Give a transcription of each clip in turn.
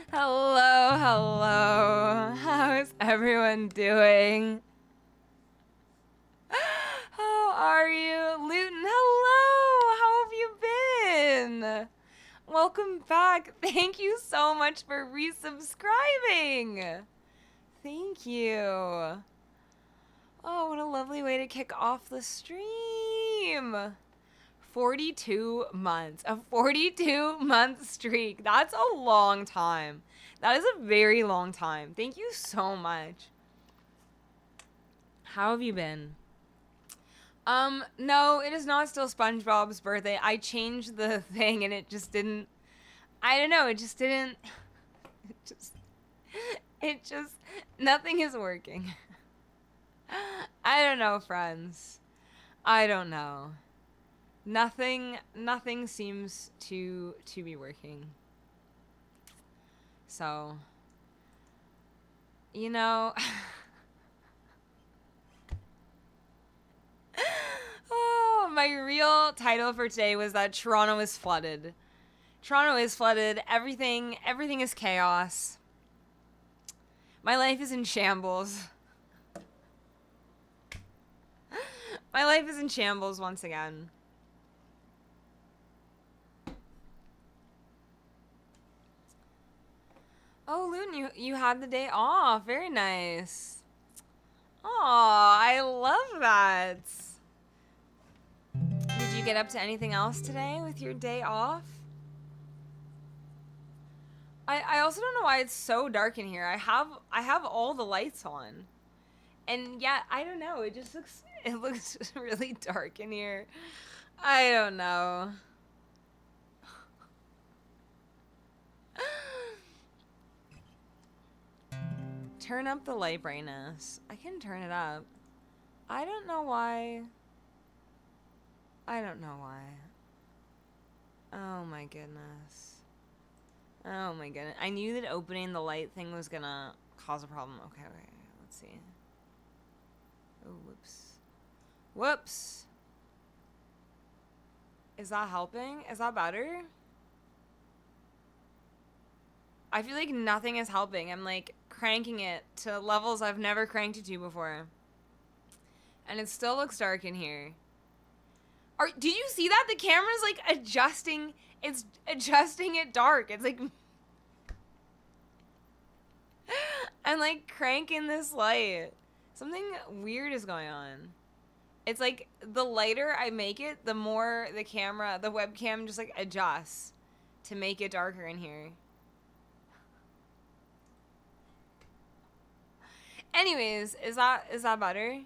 Hello, hello. How's everyone doing? How are you? Luton, hello. How have you been? Welcome back. Thank you so much for resubscribing. Thank you. Oh, what a lovely way to kick off the stream. 42 months. A 42-month streak. That's a long time. That is a very long time. Thank you so much. How have you been? No, it is not still SpongeBob's birthday. I changed the thing and it just didn't. I don't know. It just didn't. It just. It just. Nothing is working. I don't know, friends. I don't know. Nothing seems to be working. So, you know, oh, my real title for today was that Toronto is flooded. Toronto is flooded. Everything is chaos. My life is in shambles. My life is in shambles once again. Oh, Loon, you had the day off. Very nice. Aw, I love that. Did you get up to anything else today with your day off? I also don't know why it's so dark in here. I have all the lights on. And yet, I don't know, it looks really dark in here. I don't know. Turn up the light brightness. I can turn it up. I don't know why. I don't know why. Oh my goodness. Oh my goodness. I knew that opening the light thing was gonna cause a problem. Okay, let's see. Oh, whoops. Whoops. Is that helping? Is that better? I feel like nothing is helping. I'm like cranking it to levels I've never cranked it to before. And it still looks dark in here. Did you see that? The camera's like adjusting. It's adjusting it dark. It's like I'm like cranking this light. Something weird is going on. It's like the lighter I make it, the more the webcam just like adjusts to make it darker in here. Anyways, is that better?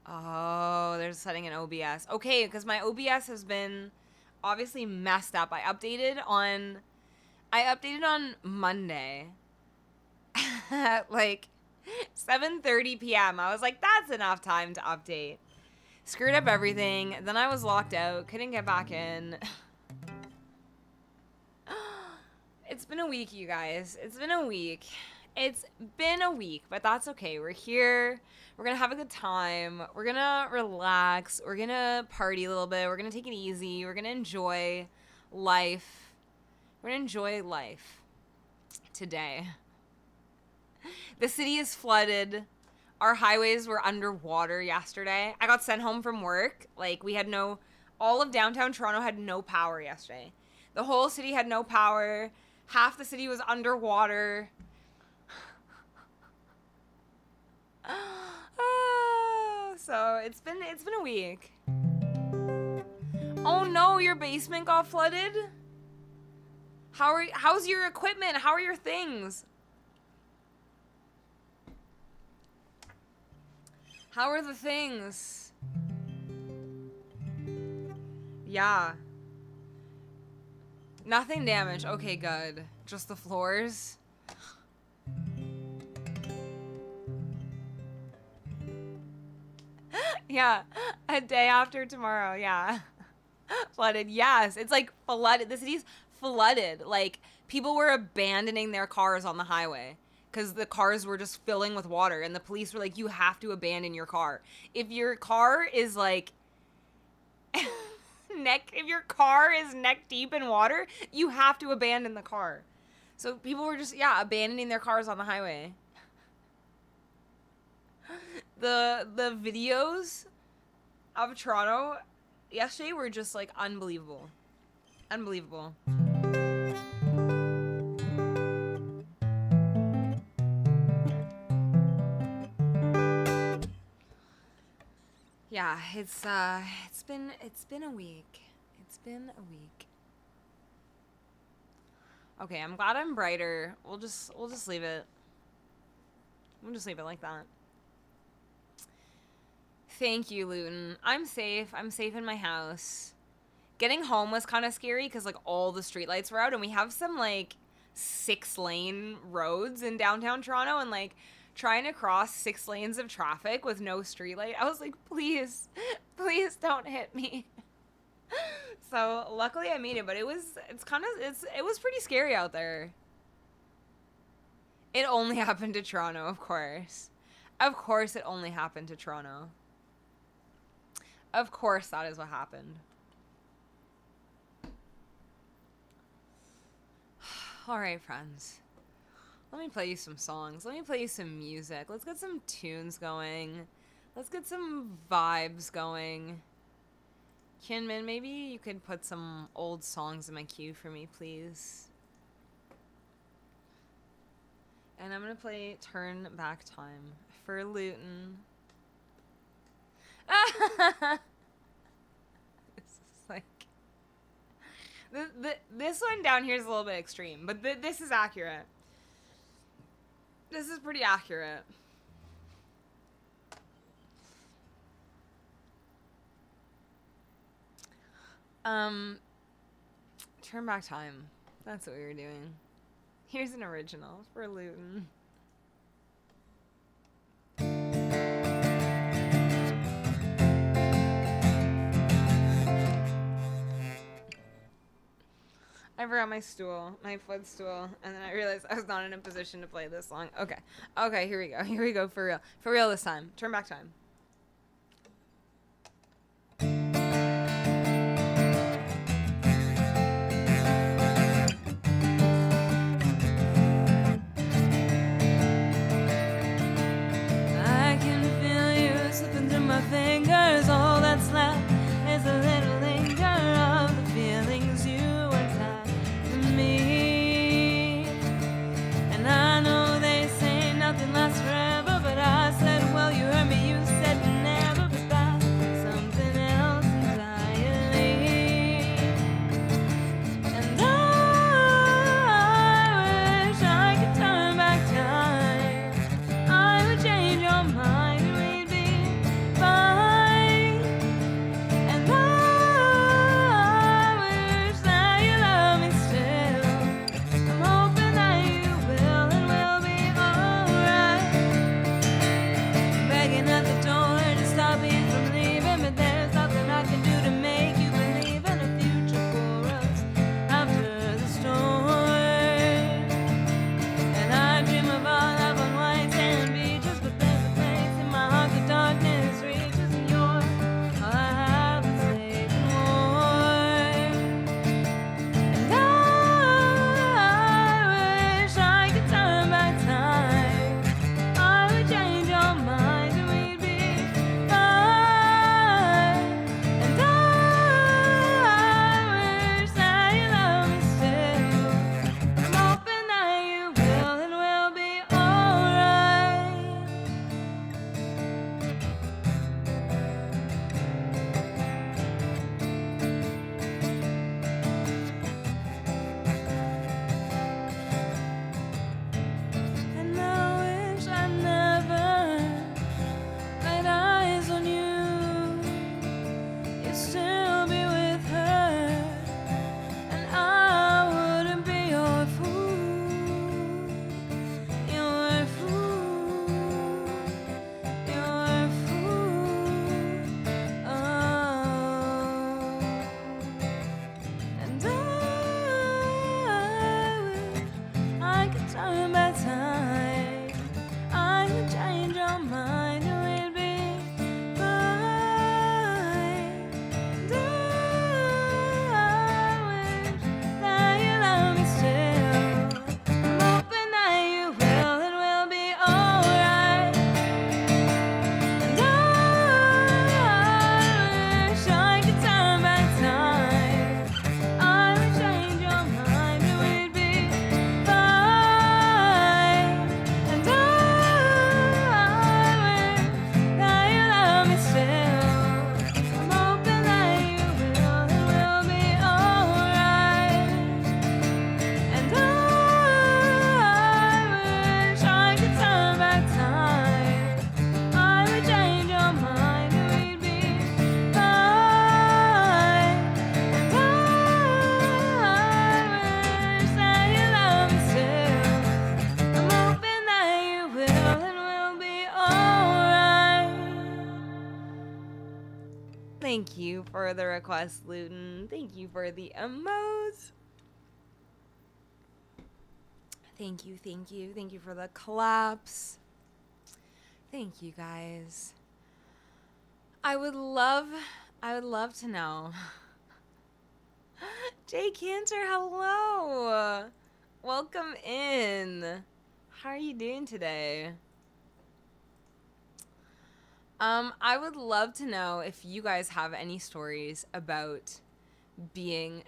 Oh, they're setting an OBS. Okay, because my OBS has been obviously messed up. I updated on Monday at like 7:30 p.m. I was like, that's enough time to update. Screwed up everything. Then I was locked out. Couldn't get back in. It's been a week, you guys. It's been a week. But that's okay. We're here. We're going to have a good time. We're going to relax. We're going to party a little bit. We're going to take it easy. We're going to enjoy life. We're going to enjoy life today. The city is flooded. Our highways were underwater yesterday. I got sent home from work. Like, all of downtown Toronto had no power yesterday. The whole city had no power. Half the city was underwater. So it's been a week. Oh no, your basement got flooded? How's your equipment? How are your things? How are the things? Yeah. Nothing damaged. Okay, good. Just the floors. Yeah. A day after tomorrow. Yeah. Flooded. Yes. It's like flooded. The city's flooded. Like, people were abandoning their cars on the highway because the cars were just filling with water. And the police were like, you have to abandon your car. If your car is like... if your car is neck deep in water, you have to abandon the car. So people were just, yeah, abandoning their cars on the highway. The videos of Toronto yesterday were just like unbelievable. Unbelievable. Yeah, it's been a week. It's been a week. Okay, I'm glad I'm brighter. We'll just leave it. We'll just leave it like that. Thank you, Luton. I'm safe. I'm safe in my house. Getting home was kind of scary because like all the streetlights were out, and we have some like 6-lane roads in downtown Toronto, and like trying to cross 6 lanes of traffic with no streetlight. I was like, please don't hit me. So luckily I made it, but it was pretty scary out there. It only happened to Toronto, of course. Of course it only happened to Toronto. Of course that is what happened. All right, friends. Let me play you some songs. Let me play you some music. Let's get some tunes going. Let's get some vibes going. Kinman, maybe you could put some old songs in my queue for me, please. And I'm going to play Turn Back Time for Luton. This is like... This one down here is a little bit extreme, but this is accurate. This is pretty accurate. Turn Back Time. That's what we were doing. Here's an original for Luton. I forgot my stool, my footstool, and then I realized I was not in a position to play this song. Okay, here we go. Here we go for real. For real this time. Turn Back Time. I can feel you slipping through my fingers. All that's left is a little linger of the feelings you were tied to me. And I know they say nothing lasts forever, but I said, well, you heard me, you said Thank you for the request, Luton. Thank you for the emotes. Thank you, thank you. Thank you for the claps. Thank you, guys. I would love to know. Jay Cantor, hello. Welcome in. How are you doing today? I would love to know if you guys have any stories about being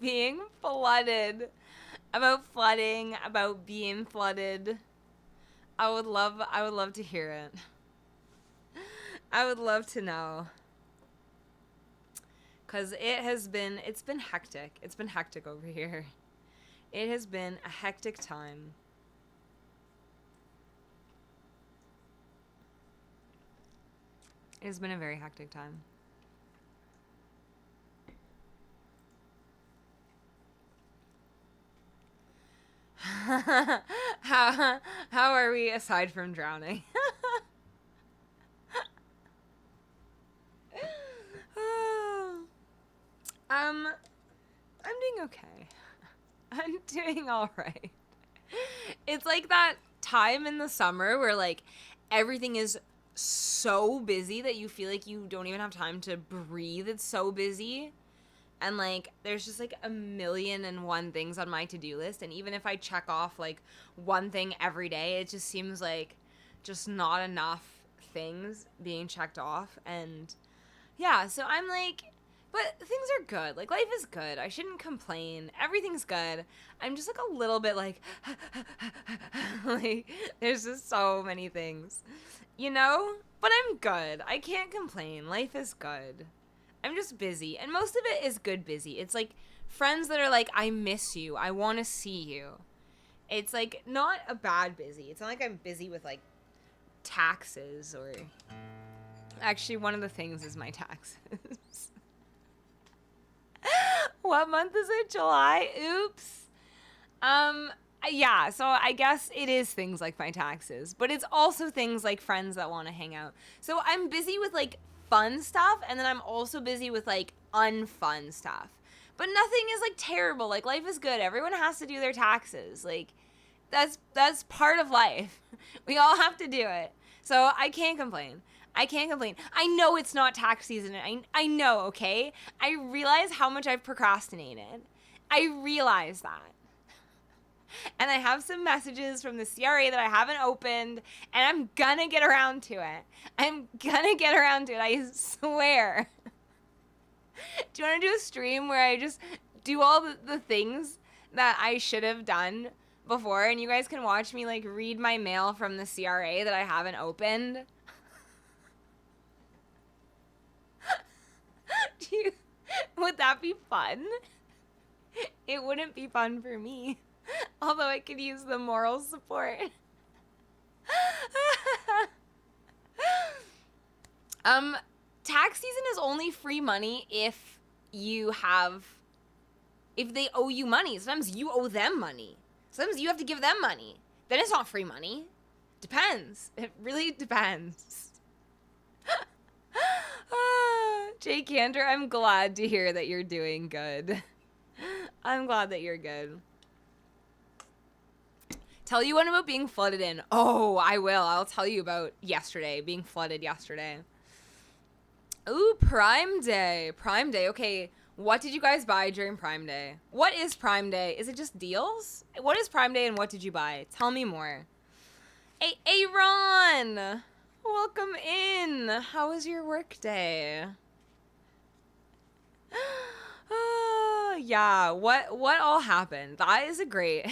being flooded, about flooding, about being flooded. I would love to hear it. I would love to know. 'Cause it's been hectic. It's been hectic over here. It has been a hectic time. It has been a very hectic time. how are we aside from drowning? I'm doing okay. I'm doing all right. It's like that time in the summer where like everything is so busy that you feel like you don't even have time to breathe. It's so busy. And like there's just like a million and one things on my to-do list, and even if I check off like one thing every day, it just seems like just not enough things being checked off. And yeah, so I'm like, but things are good. Like, life is good. I shouldn't complain. Everything's good. I'm just like a little bit like, like, there's just so many things, you know? But I'm good. I can't complain. Life is good. I'm just busy. And most of it is good busy. It's like friends that are like, I miss you. I want to see you. It's like not a bad busy. It's not like I'm busy with like taxes or... Actually, one of the things is my taxes. What month is it? July? Oops. Yeah, so I guess it is things like my taxes, but it's also things like friends that want to hang out. So I'm busy with like fun stuff, and then I'm also busy with like unfun stuff. But nothing is like terrible. Like, life is good. Everyone has to do their taxes. Like, that's part of life. We all have to do it. So I can't complain. I can't complain. I know it's not tax season. I know, okay? I realize how much I've procrastinated. I realize that. And I have some messages from the CRA that I haven't opened, and I'm gonna get around to it. I'm gonna get around to it, I swear. Do you want to do a stream where I just do all the things that I should have done before, and you guys can watch me like read my mail from the CRA that I haven't opened? Would that be fun? It wouldn't be fun for me, although I could use the moral support. Tax season is only free money if they owe you money. Sometimes you owe them money. Sometimes you have to give them money. Then it's not free money. Depends. It really depends. Jay Cantor, I'm glad to hear that you're doing good. I'm glad that you're good. Tell you one about being flooded in. Oh, I will. I'll tell you about yesterday, being flooded yesterday. Ooh, Prime Day. Prime Day. Okay, what did you guys buy during Prime Day? What is Prime Day? Is it just deals? What is Prime Day and what did you buy? Tell me more. Hey, Ron! Welcome in. How was your work day? Yeah, what all happened? That is a great...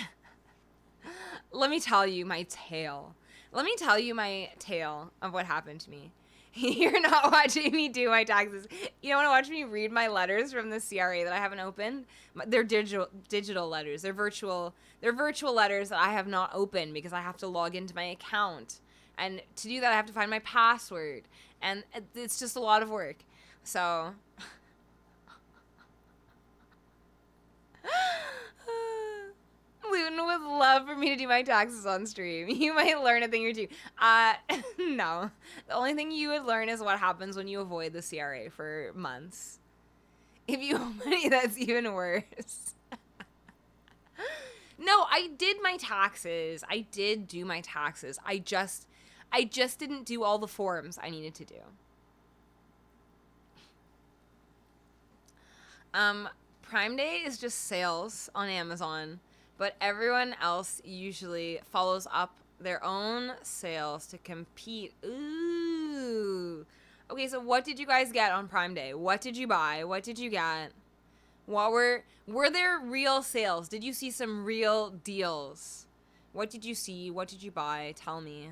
Let me tell you my tale. Let me tell you my tale of what happened to me. You're not watching me do my taxes. You don't want to watch me read my letters from the CRA that I haven't opened. They're digital letters. They're virtual letters that I have not opened because I have to log into my account. And to do that, I have to find my password. And it's just a lot of work. So... Luton would love for me to do my taxes on stream. You might learn a thing or two. No. The only thing you would learn is what happens when you avoid the CRA for months. If you owe money, that's even worse. No, I did my taxes. I did do my taxes. I just didn't do all the forms I needed to do. Prime Day is just sales on Amazon, but everyone else usually follows up their own sales to compete. Ooh. Okay, so what did you guys get on Prime Day? What did you buy? What did you get? What were there real sales? Did you see some real deals? What did you see? What did you buy? Tell me.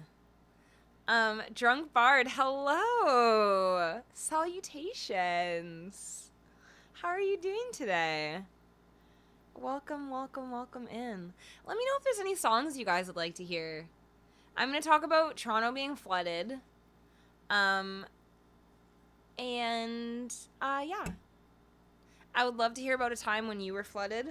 Drunk Bard, hello. Salutations. How are you doing today? Welcome, welcome, welcome in. Let me know if there's any songs you guys would like to hear. I'm going to talk about Toronto being flooded. Yeah. I would love to hear about a time when you were flooded.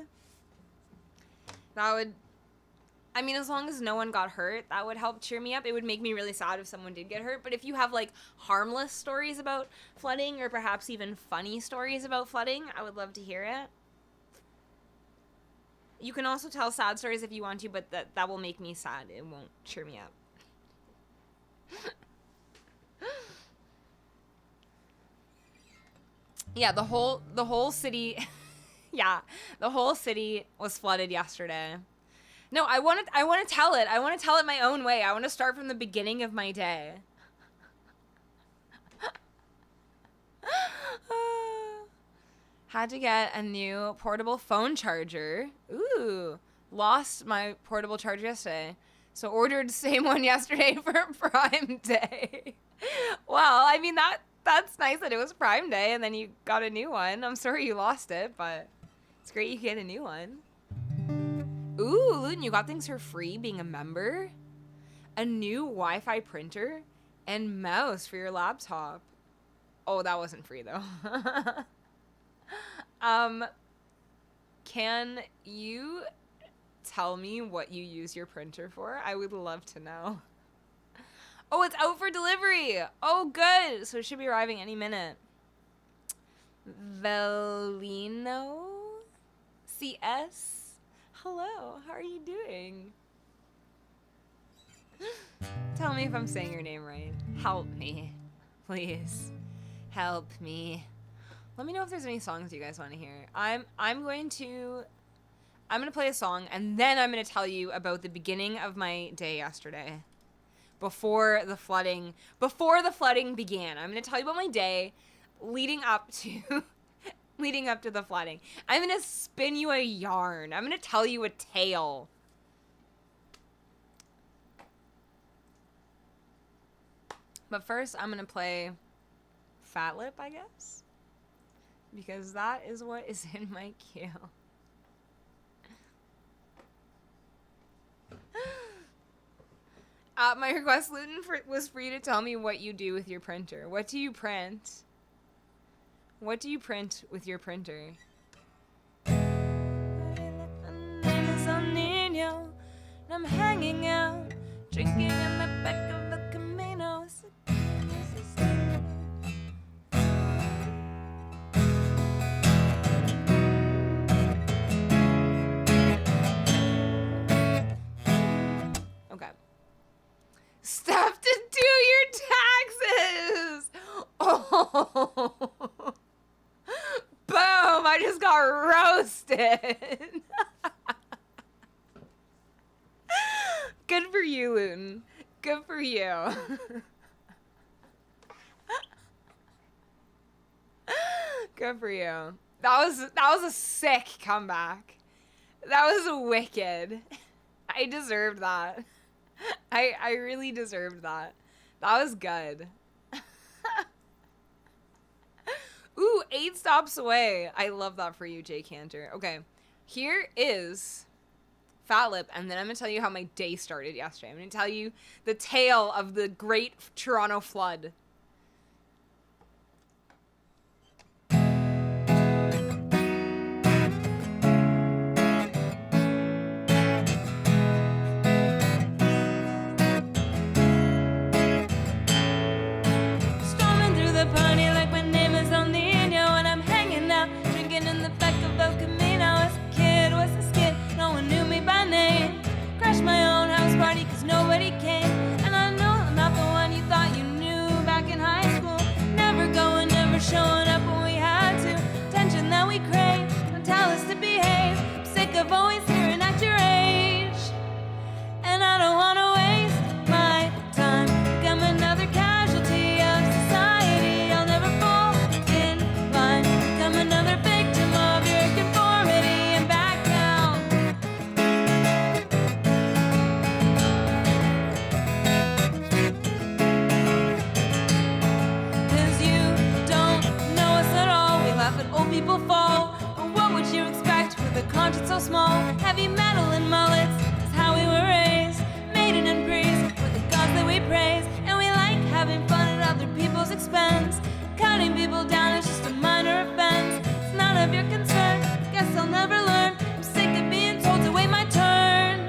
As long as no one got hurt, that would help cheer me up. It would make me really sad if someone did get hurt. But if you have, like, harmless stories about flooding or perhaps even funny stories about flooding, I would love to hear it. You can also tell sad stories if you want to, but that will make me sad. It won't cheer me up. Yeah, the whole city... Yeah, the whole city was flooded yesterday. No, I want to tell it. I want to tell it my own way. I want to start from the beginning of my day. Had to get a new portable phone charger. Ooh, lost my portable charger yesterday. So ordered the same one yesterday for Prime Day. Well, I mean, that's nice that it was Prime Day and then you got a new one. I'm sorry you lost it, but it's great you get a new one. Ooh, Luton, you got things for free being a member? A new Wi-Fi printer and mouse for your laptop. Oh, that wasn't free, though. Can you tell me what you use your printer for? I would love to know. Oh, it's out for delivery. Oh, good. So it should be arriving any minute. Velino CS. Hello, how are you doing? Tell me if I'm saying your name right. Help me, please. Help me. Let me know if there's any songs you guys want to hear. I'm going to play a song and then I'm going to tell you about the beginning of my day yesterday. Before the flooding began. I'm going to tell you about my day leading up to the flooding. I'm going to spin you a yarn. I'm going to tell you a tale. But first, I'm going to play Fat Lip, I guess. Because that is what is in my queue. My request, Luton, was for you to tell me what you do with your printer. What do you print? What do you print with your printer? I'm hanging out, drinking in the back of the Camino. Okay. Stuff to do your taxes! Oh! Boom! I just got roasted. Good for you, Luton. Good for you. Good for you. That was a sick comeback. That was wicked. I deserved that. I really deserved that. That was good. Ooh, 8 stops away. I love that for you, Jay Cantor. Okay, here is Fat Lip, and then I'm going to tell you how my day started yesterday. I'm going to tell you the tale of the great Toronto flood. always hearing at your age. And I don't want to waste my time. I'm another casualty of society. I'll never fall in line. I'm another victim of your conformity and back down. 'Cause you don't know us at all. We laugh at old people fall. But what would you expect with a conscience so small? Heavy metal and mullets is how we were raised. Maiden and priest with the gods that we praise. And we like having fun at other people's expense. Cutting people down is just a minor offense. It's none of your concern. Guess I'll never learn. I'm sick of being told to wait my turn.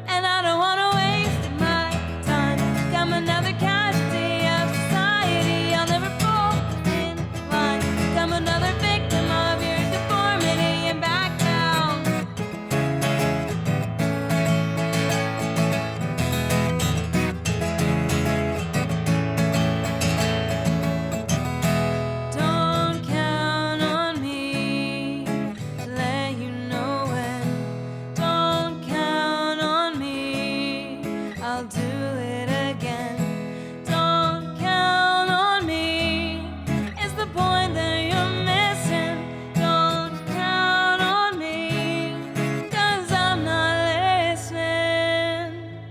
And I don't want to waste my time. I'm another casualty of society. I'll never fall in line. I'm another victim of your deformity and back down. Don't count on me to let you know when. Don't count on me, I'll do it again. Don't count on me, it's the point that you're missing. Don't count on me, 'cause I'm not listening.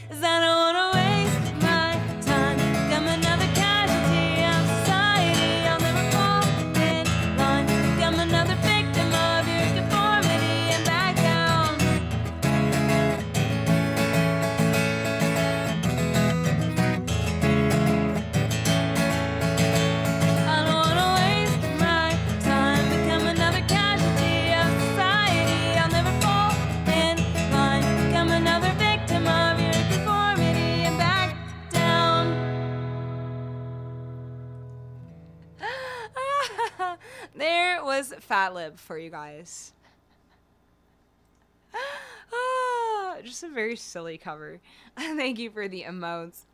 'Cause I don't wanna waste my time. I'm another casualty of society. I'll never fall in line. I'm another victim of your deformity and back down. I don't wanna waste my time. Become another casualty of society. I'll never fall in line. Become another victim of your deformity and back down. There was Fat Lip for you guys. Just a very silly cover. Thank you for the emotes.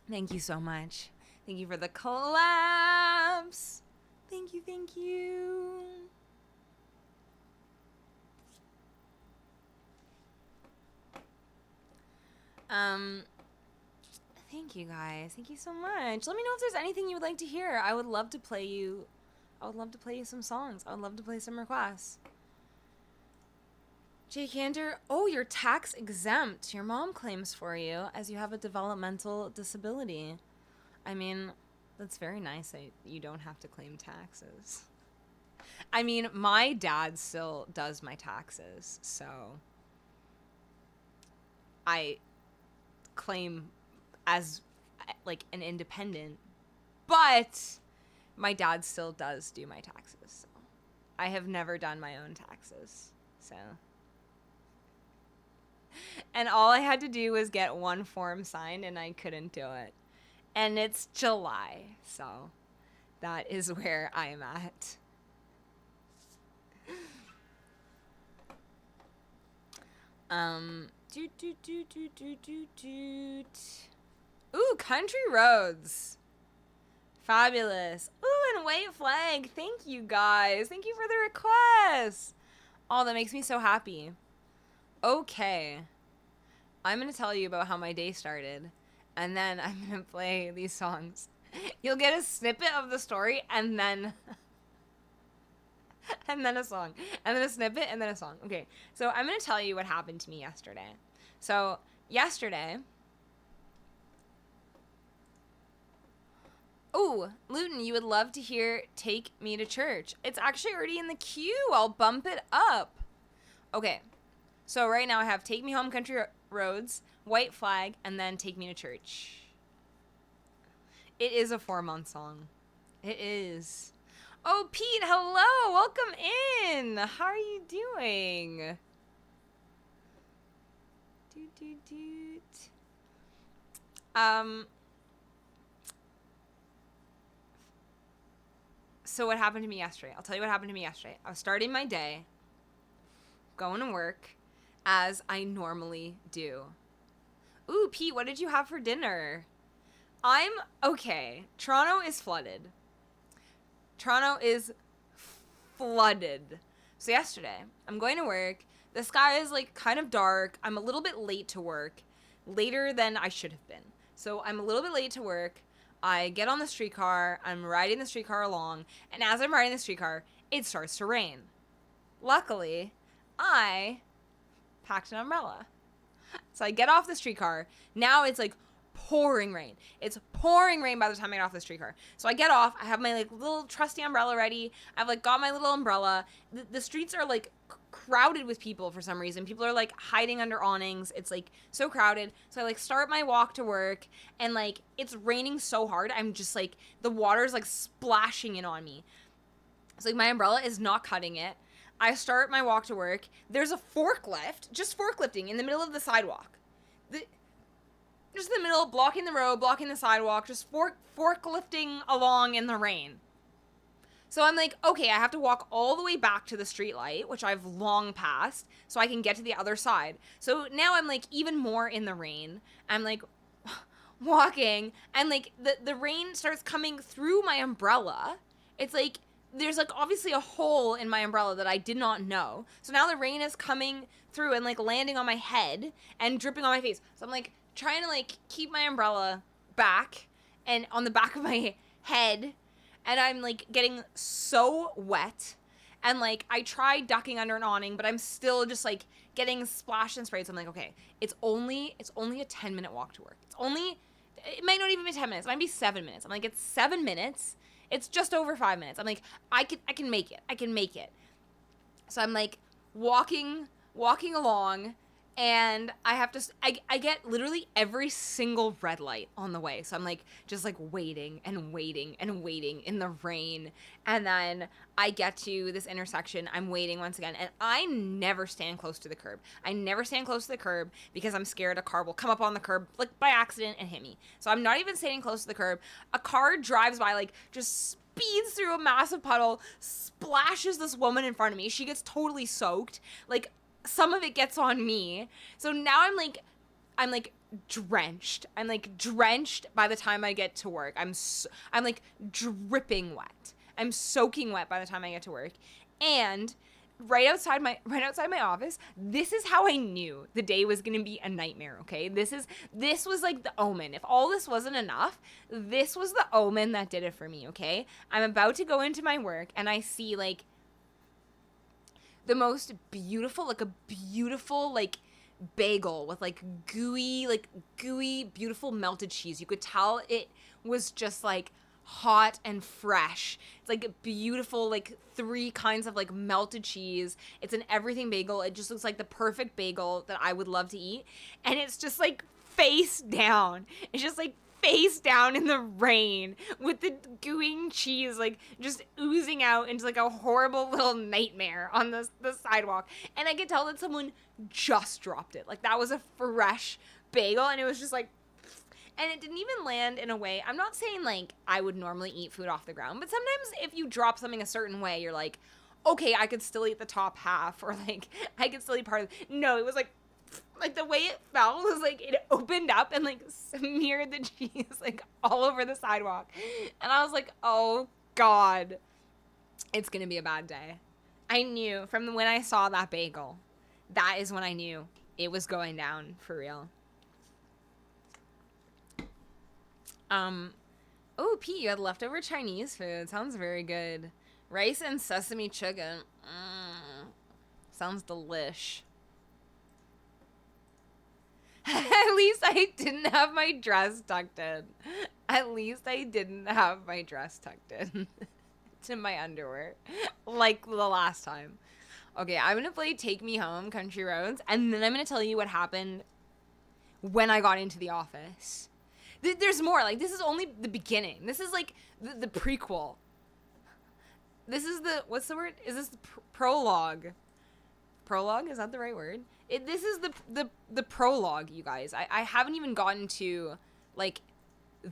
Thank you so much. Thank you for the collabs. Thank you, thank you. Thank you guys. Thank you so much. Let me know if there's anything you would like to hear. I would love to play you some songs. I would love to play some requests. Jay Cantor, oh, you're tax exempt. Your mom claims for you as you have a developmental disability. I mean, that's very nice that you don't have to claim taxes. I mean, my dad still does my taxes, so I claim as like an independent, but my dad still does do my taxes. So I have never done my own taxes. So, and all I had to do was get one form signed and I couldn't do it. And it's July, so that is where I'm at. Ooh, Country Roads. Fabulous. Ooh, and White Flag. Thank you guys. Thank you for the request. Oh, that makes me so happy. Okay. I'm going to tell you about how my day started. And then I'm going to play these songs. You'll get a snippet of the story and then... and then a song. And then a snippet and then a song. Okay. So I'm going to tell you what happened to me yesterday. So yesterday... Oh, Luton, you would love to hear Take Me to Church. It's actually already in the queue. I'll bump it up. Okay. So right now I have Take Me Home Country Roads, White Flag, and then Take Me to Church. It is a 4-month song. It is. Oh, Pete, hello. Welcome in. How are you doing? So what happened to me yesterday? I'll tell you what happened to me yesterday. I was starting my day, going to work, as I normally do. Ooh, Pete, what did you have for dinner? I'm okay. Toronto is flooded. Toronto is flooded. So yesterday, I'm going to work. The sky is like kind of dark. I'm a little bit late to work, later than I should have been. So I'm a little bit late to work. I get on the streetcar. I'm riding the streetcar along. And as I'm riding the streetcar, it starts to rain. Luckily, I packed an umbrella. So I get off the streetcar. Now it's like pouring rain. It's pouring rain by the time I get off the streetcar. So I get off. I have my like little trusty umbrella ready. I've like got my little umbrella. The streets are like crowded with people for some reason. People are like hiding under awnings. It's like so crowded. So I like start my walk to work, and like it's raining so hard. I'm just like the water's like splashing in on me. So like my umbrella is not cutting it. I start my walk to work. There's a forklift, just forklifting in the middle of the sidewalk. Just in the middle, blocking the road, blocking the sidewalk, just forklifting along in the rain. So I'm like, okay, I have to walk all the way back to the street light, which I've long passed, so I can get to the other side. So now I'm like even more in the rain. I'm like walking, and like the rain starts coming through my umbrella. It's like there's like obviously a hole in my umbrella that I did not know. So now the rain is coming through and like landing on my head and dripping on my face. So I'm like trying to like keep my umbrella back and on the back of my head, and I'm like getting so wet, and like I tried ducking under an awning, but I'm still just like getting splashed and sprayed. So I'm like, okay, it's only a 10-minute walk to work. It might not even be 10 minutes. It might be 7 minutes. I'm like, it's 7 minutes. It's just over 5 minutes. I'm like, I can make it. I can make it. So I'm like walking along, and I have to, I get literally every single red light on the way. So I'm like, just like waiting and waiting and waiting in the rain. And then I get to this intersection. I'm waiting once again. And I never stand close to the curb. I never stand close to the curb because I'm scared a car will come up on the curb like by accident and hit me. So I'm not even standing close to the curb. A car drives by, like just speeds through a massive puddle, splashes this woman in front of me. She gets totally soaked. Like, some of it gets on me. So now I'm like drenched. I'm like drenched by the time I get to work. I'm like dripping wet. I'm soaking wet by the time I get to work. And right outside my office, this is how I knew the day was going to be a nightmare, okay? This was like the omen. If all this wasn't enough, this was the omen that did it for me, okay? I'm about to go into my work, and I see like the most beautiful, like bagel with like gooey, beautiful melted cheese. You could tell it was just like hot and fresh. It's like a beautiful, like 3 kinds of like melted cheese. It's an everything bagel. It just looks like the perfect bagel that I would love to eat. And it's just like face down. It's just like face down in the rain with the gooey cheese like just oozing out into like a horrible little nightmare on the sidewalk. And I could tell that someone just dropped it. Like that was a fresh bagel, and it was just like, and it didn't even land in a way. I'm not saying like I would normally eat food off the ground, but sometimes if you drop something a certain way, you're like, okay, I could still eat the top half, or like I could still eat part of it. No, it was like the way it fell was like it opened up and like smeared the cheese like all over the sidewalk. And I was like, oh God, it's gonna be a bad day. I knew from when I saw that bagel, that is when I knew it was going down for real. Oh, Pete, you had leftover Chinese food. Sounds very good. Rice and sesame chicken. Sounds delish. At least I didn't have my dress tucked in. At least I didn't have my dress tucked in to my underwear like the last time. Okay, I'm going to play Take Me Home, Country Roads, and then I'm going to tell you what happened when I got into the office. There's more. Like, this is only the beginning. This is like the prequel. This is the, what's the word? Is this the prologue? Prologue? Is that the right word? This is the prologue, you guys. I haven't even gotten to, like,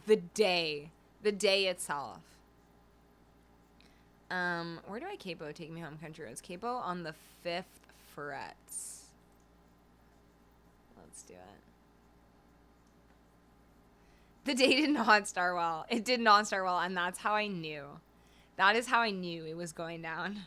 the day itself. Where do I capo Take Me Home, Country Roads? Capo on the 5th frets. Let's do it. The day did not start well. It did not start well, and that's how I knew. That is how I knew it was going down.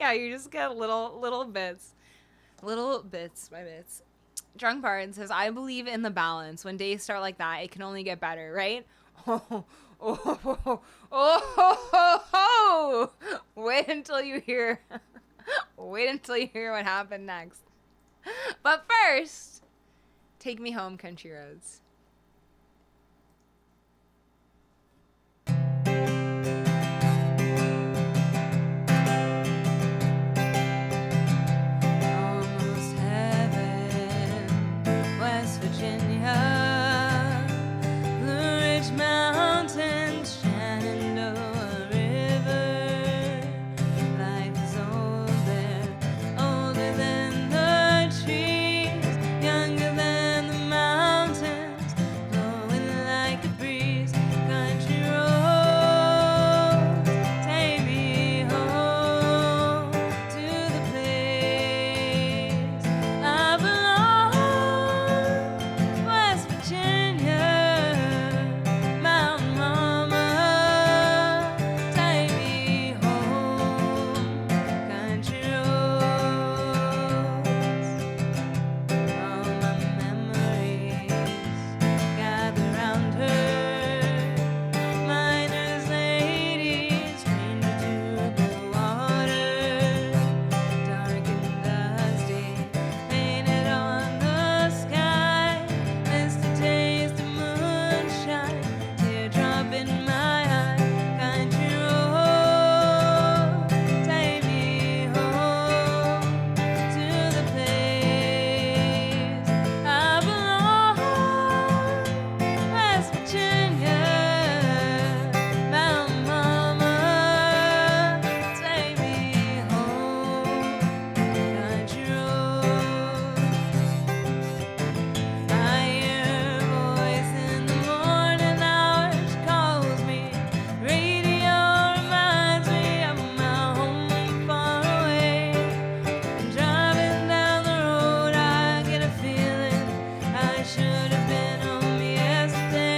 Yeah, you just get little bits. Little bits by bits. Drunk Bard says, I believe in the balance. When days start like that, it can only get better, right? Oh, oh, oh, oh, oh, oh. Wait until you hear what happened next. But first, take me home, country roads. Almost heaven, West Virginia, Blue Ridge Mountains, Shenandoah River. Life is old there, older than the trees, younger than the mountains, blowing like a breeze. Country roads, take me home to the place I belong. West Virginia, Mountain Mama, take me home. Country roads, all my memories gather round her. Miner's lady, stranger to the water, dark and dusty, painted on the sky. Missed a taste of moonshine, teardrop in my eye. Country road, take me home to the place I belong. West Virginia, Mountain Mama, take me home. Country roads. I hear a voice in the morning hours, she calls me. Radio reminds me of my home far away. And driving down the road, I get a feeling I should have been home yesterday.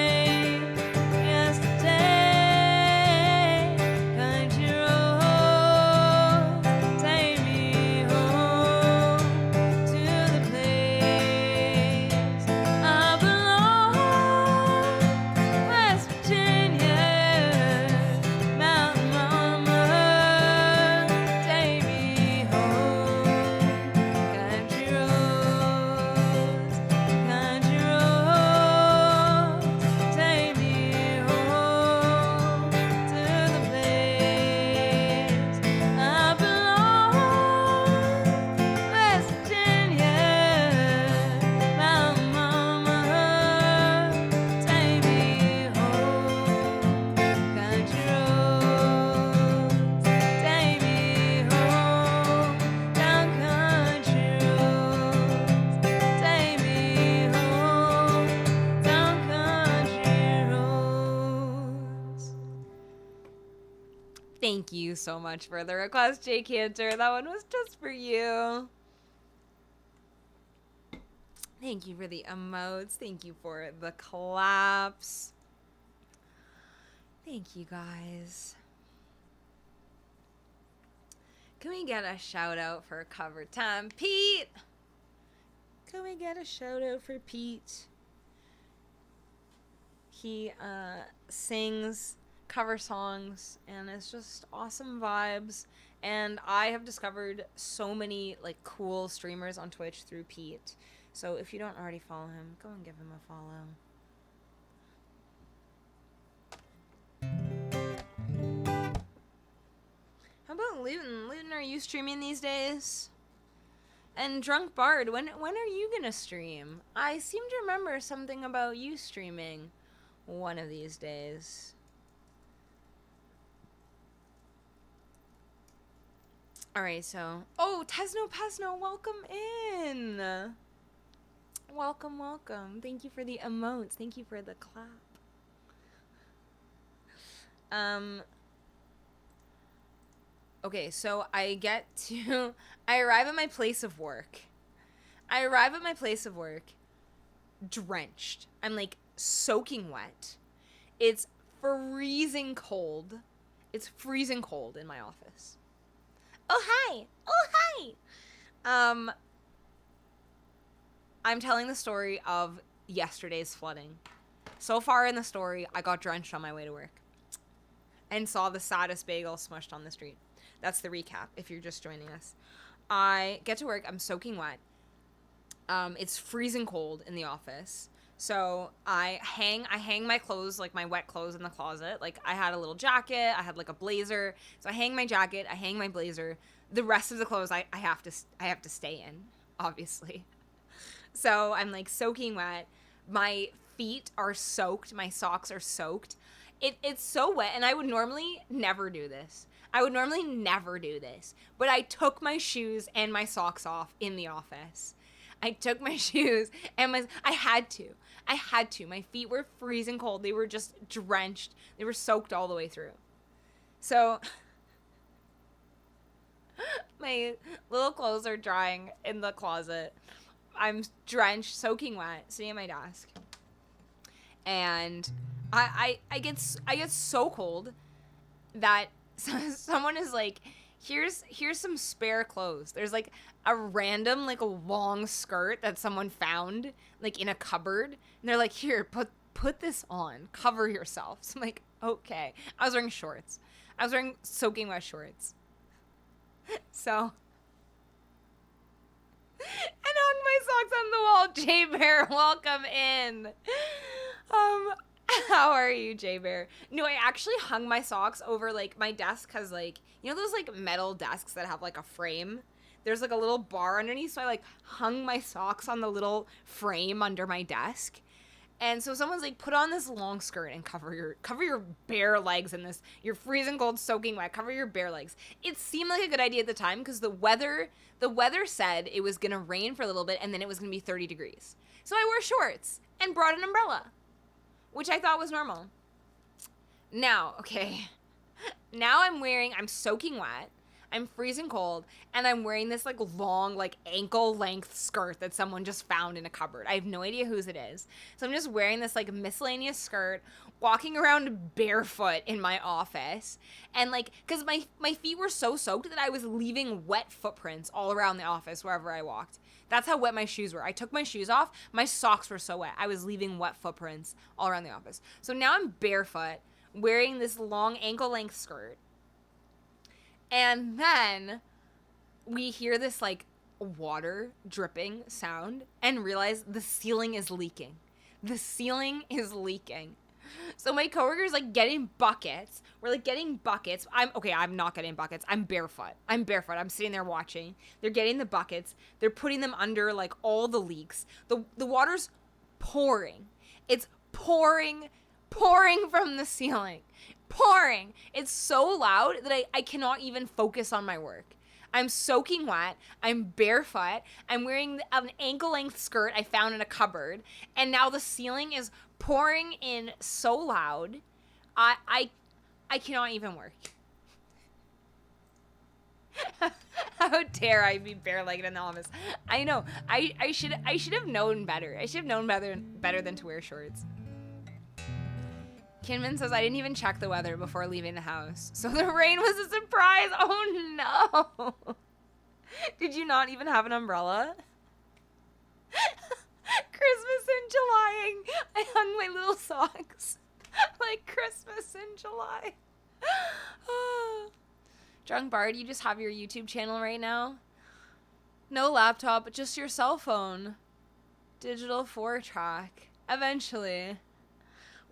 Country roads, take me home to the place I belong. West Virginia, Mountain Mama, take me home. Country roads, take me home to the place I belong. West Virginia, Mountain Mama, take me home. Country roads, take me home. Down country roads, take me home. Down country roads. Thank you so much for the request, Jay Cantor. That one was just for you. Thank you for the emotes. Thank you for the claps. Thank you, guys. Can we get a shout out for cover time? Pete! Can we get a shout out for Pete? He sings cover songs and it's just awesome vibes. And I have discovered so many like cool streamers on Twitch through Pete. So if you don't already follow him, go and give him a follow. How about Luton? Luton, are you streaming these days? And Drunk Bard, when are you gonna stream? I seem to remember something about you streaming one of these days. Alright, so... Oh, Tesno Pesno, welcome in! Welcome, welcome. Thank you for the emotes. Thank you for the clap. Okay, so I arrive at my place of work. Drenched. I'm like soaking wet. It's freezing cold. It's freezing cold in my office. Oh, hi. Oh, hi. Um, I'm telling the story of yesterday's flooding. So far in the story, I got drenched on my way to work and saw the saddest bagel smushed on the street. That's the recap if you're just joining us. I get to work, I'm soaking wet. It's freezing cold in the office. So I hang my clothes, like my wet clothes in the closet. Like I had a little jacket, I had like a blazer. So I hang my jacket, I hang my blazer. The rest of the clothes I have to stay in, obviously. So I'm like soaking wet. My feet are soaked, my socks are soaked. It's so wet, and I would normally never do this. I would normally never do this. But I took my shoes and my socks off in the office. I took my shoes and I had to. I had to. My feet were freezing cold. They were just drenched. They were soaked all the way through. So my little clothes are drying in the closet. I'm drenched, soaking wet, sitting at my desk. And I get so cold that someone is like, here's some spare clothes. There's like a random like a long skirt that someone found like in a cupboard, and they're like, here, put this on, cover yourself. So I'm like, okay. I was wearing shorts. I was wearing soaking wet shorts. So and hung my socks on the wall. Jay Bear, welcome in. How are you, Jay Bear? No, I actually hung my socks over like my desk because like, you know those like metal desks that have like a frame? There's like a little bar underneath, so I like hung my socks on the little frame under my desk. And so someone's like, put on this long skirt and cover your bare legs in this. You're freezing cold, soaking wet. Cover your bare legs. It seemed like a good idea at the time because the weather said it was gonna rain for a little bit and then it was gonna be 30 degrees. So I wore shorts and brought an umbrella, which I thought was normal. Now, okay, now I'm soaking wet. I'm freezing cold, and I'm wearing this like long, like ankle length skirt that someone just found in a cupboard. I have no idea whose it is. So I'm just wearing this like miscellaneous skirt, walking around barefoot in my office. And like, cause my feet were so soaked that I was leaving wet footprints all around the office wherever I walked. That's how wet my shoes were. I took my shoes off. My socks were so wet. I was leaving wet footprints all around the office. So now I'm barefoot, wearing this long ankle length skirt. And then we hear this like water dripping sound and realize the ceiling is leaking. The ceiling is leaking. So my coworker's like getting buckets. We're like getting buckets. I'm not getting buckets. I'm barefoot. I'm sitting there watching. They're getting the buckets. They're putting them under like all the leaks. The water's pouring. It's pouring from the ceiling. Pouring. It's so loud that I cannot even focus on my work. I'm soaking wet. I'm barefoot. I'm wearing an ankle-length skirt I found in a cupboard. And now the ceiling is pouring in so loud. I cannot even work. How dare I be bare-legged in the office? I know. I should have known better. I should have known better than to wear shorts. Kinman says, I didn't even check the weather before leaving the house. So the rain was a surprise. Oh, no. Did you not even have an umbrella? Christmas in July. I hung my little socks like Christmas in July. Drunk Bard, you just have your YouTube channel right now? No laptop, just your cell phone. Digital 4-track. Eventually.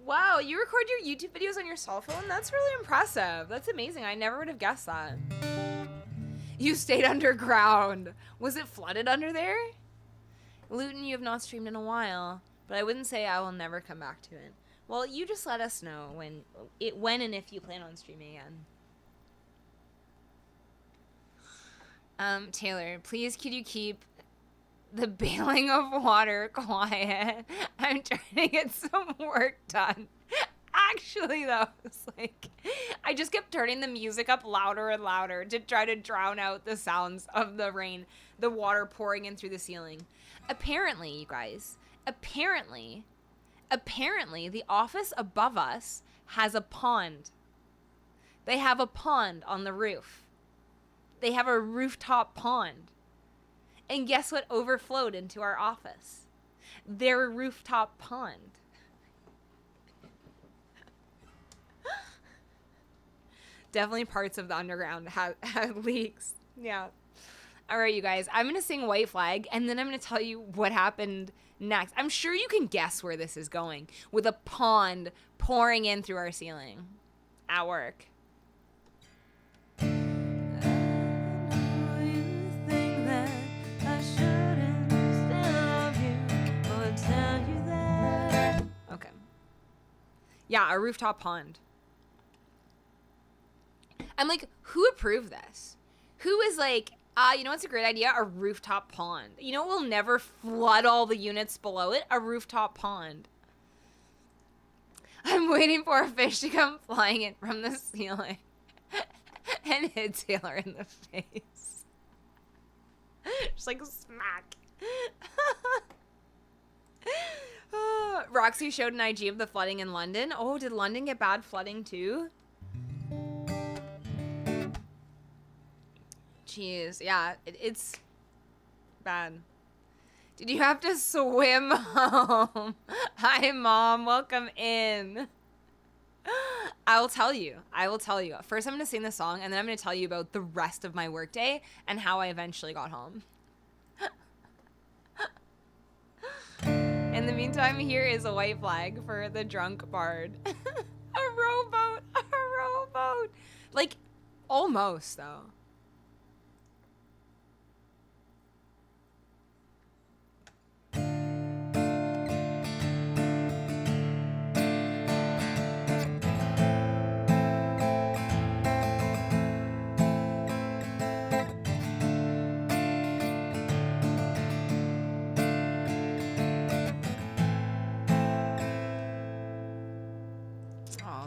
Wow, you record your YouTube videos on your cell phone? That's really impressive. That's amazing. I never would have guessed that. You stayed underground. Was it flooded under there? Luton, you have not streamed in a while, but I wouldn't say I will never come back to it. Well, you just let us know when and if you plan on streaming again. Taylor, please could you keep the bailing of water quiet? I'm trying to get some work done. Actually, though, it's like I just kept turning the music up louder and louder to try to drown out the sounds of the rain, the water pouring in through the ceiling. Apparently, you guys, apparently, the office above us has a pond. They have a pond on the roof. They have a rooftop pond. And guess what overflowed into our office? Their rooftop pond. Definitely parts of the underground had leaks. Yeah. All right, you guys. I'm going to sing White Flag, and then I'm going to tell you what happened next. I'm sure you can guess where this is going, with a pond pouring in through our ceiling at work. Okay. Yeah, a rooftop pond. I'm like, who approved this? Who is like, you know what's a great idea? A rooftop pond. You know what will never flood all the units below it? A rooftop pond. I'm waiting for a fish to come flying in from the ceiling and hit Taylor in the face. Just like smack. Roxy showed an IG of the flooding in London. Oh, did London get bad flooding too? Jeez, yeah, it's bad. Did you have to swim home? Hi, Mom. Welcome in. I will tell you. First, I'm going to sing the song, and then I'm going to tell you about the rest of my workday and how I eventually got home. In the meantime, here is a white flag for the drunk bard. A rowboat. Like, almost, though.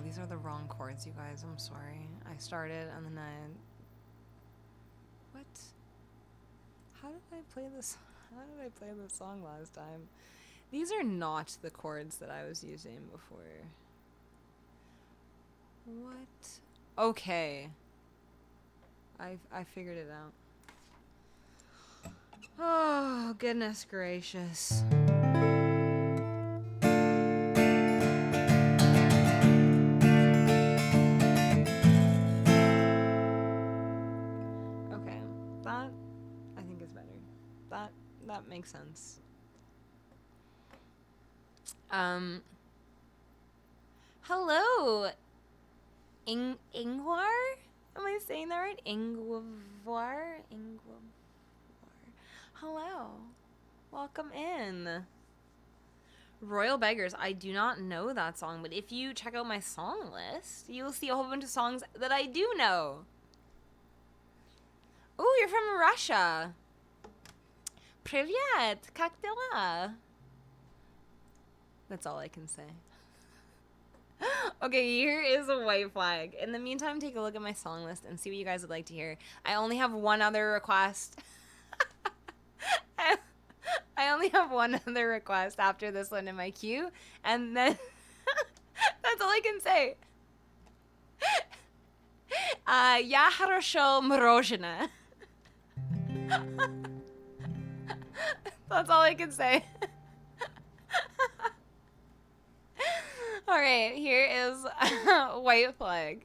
These are the wrong chords, you guys. I'm sorry. I started and then What? How did I play this song last time? These are not the chords that I was using before. What? Okay. I figured it out. Oh, goodness gracious. That makes sense. Hello, Ingvar? Am I saying that right? Ingvar? Hello. Welcome in. Royal Beggars. I do not know that song, but if you check out my song list, you'll see a whole bunch of songs that I do know. Oh, you're from Russia. Привет, как дела? That's all I can say. Okay, here is a white flag. In the meantime, take a look at my song list and see what you guys would like to hear. I only have one other request. I only have one other request after this one in my queue, and then that's all I can say. Я хорошо мороженое. That's all I can say. All right, here is White Flag.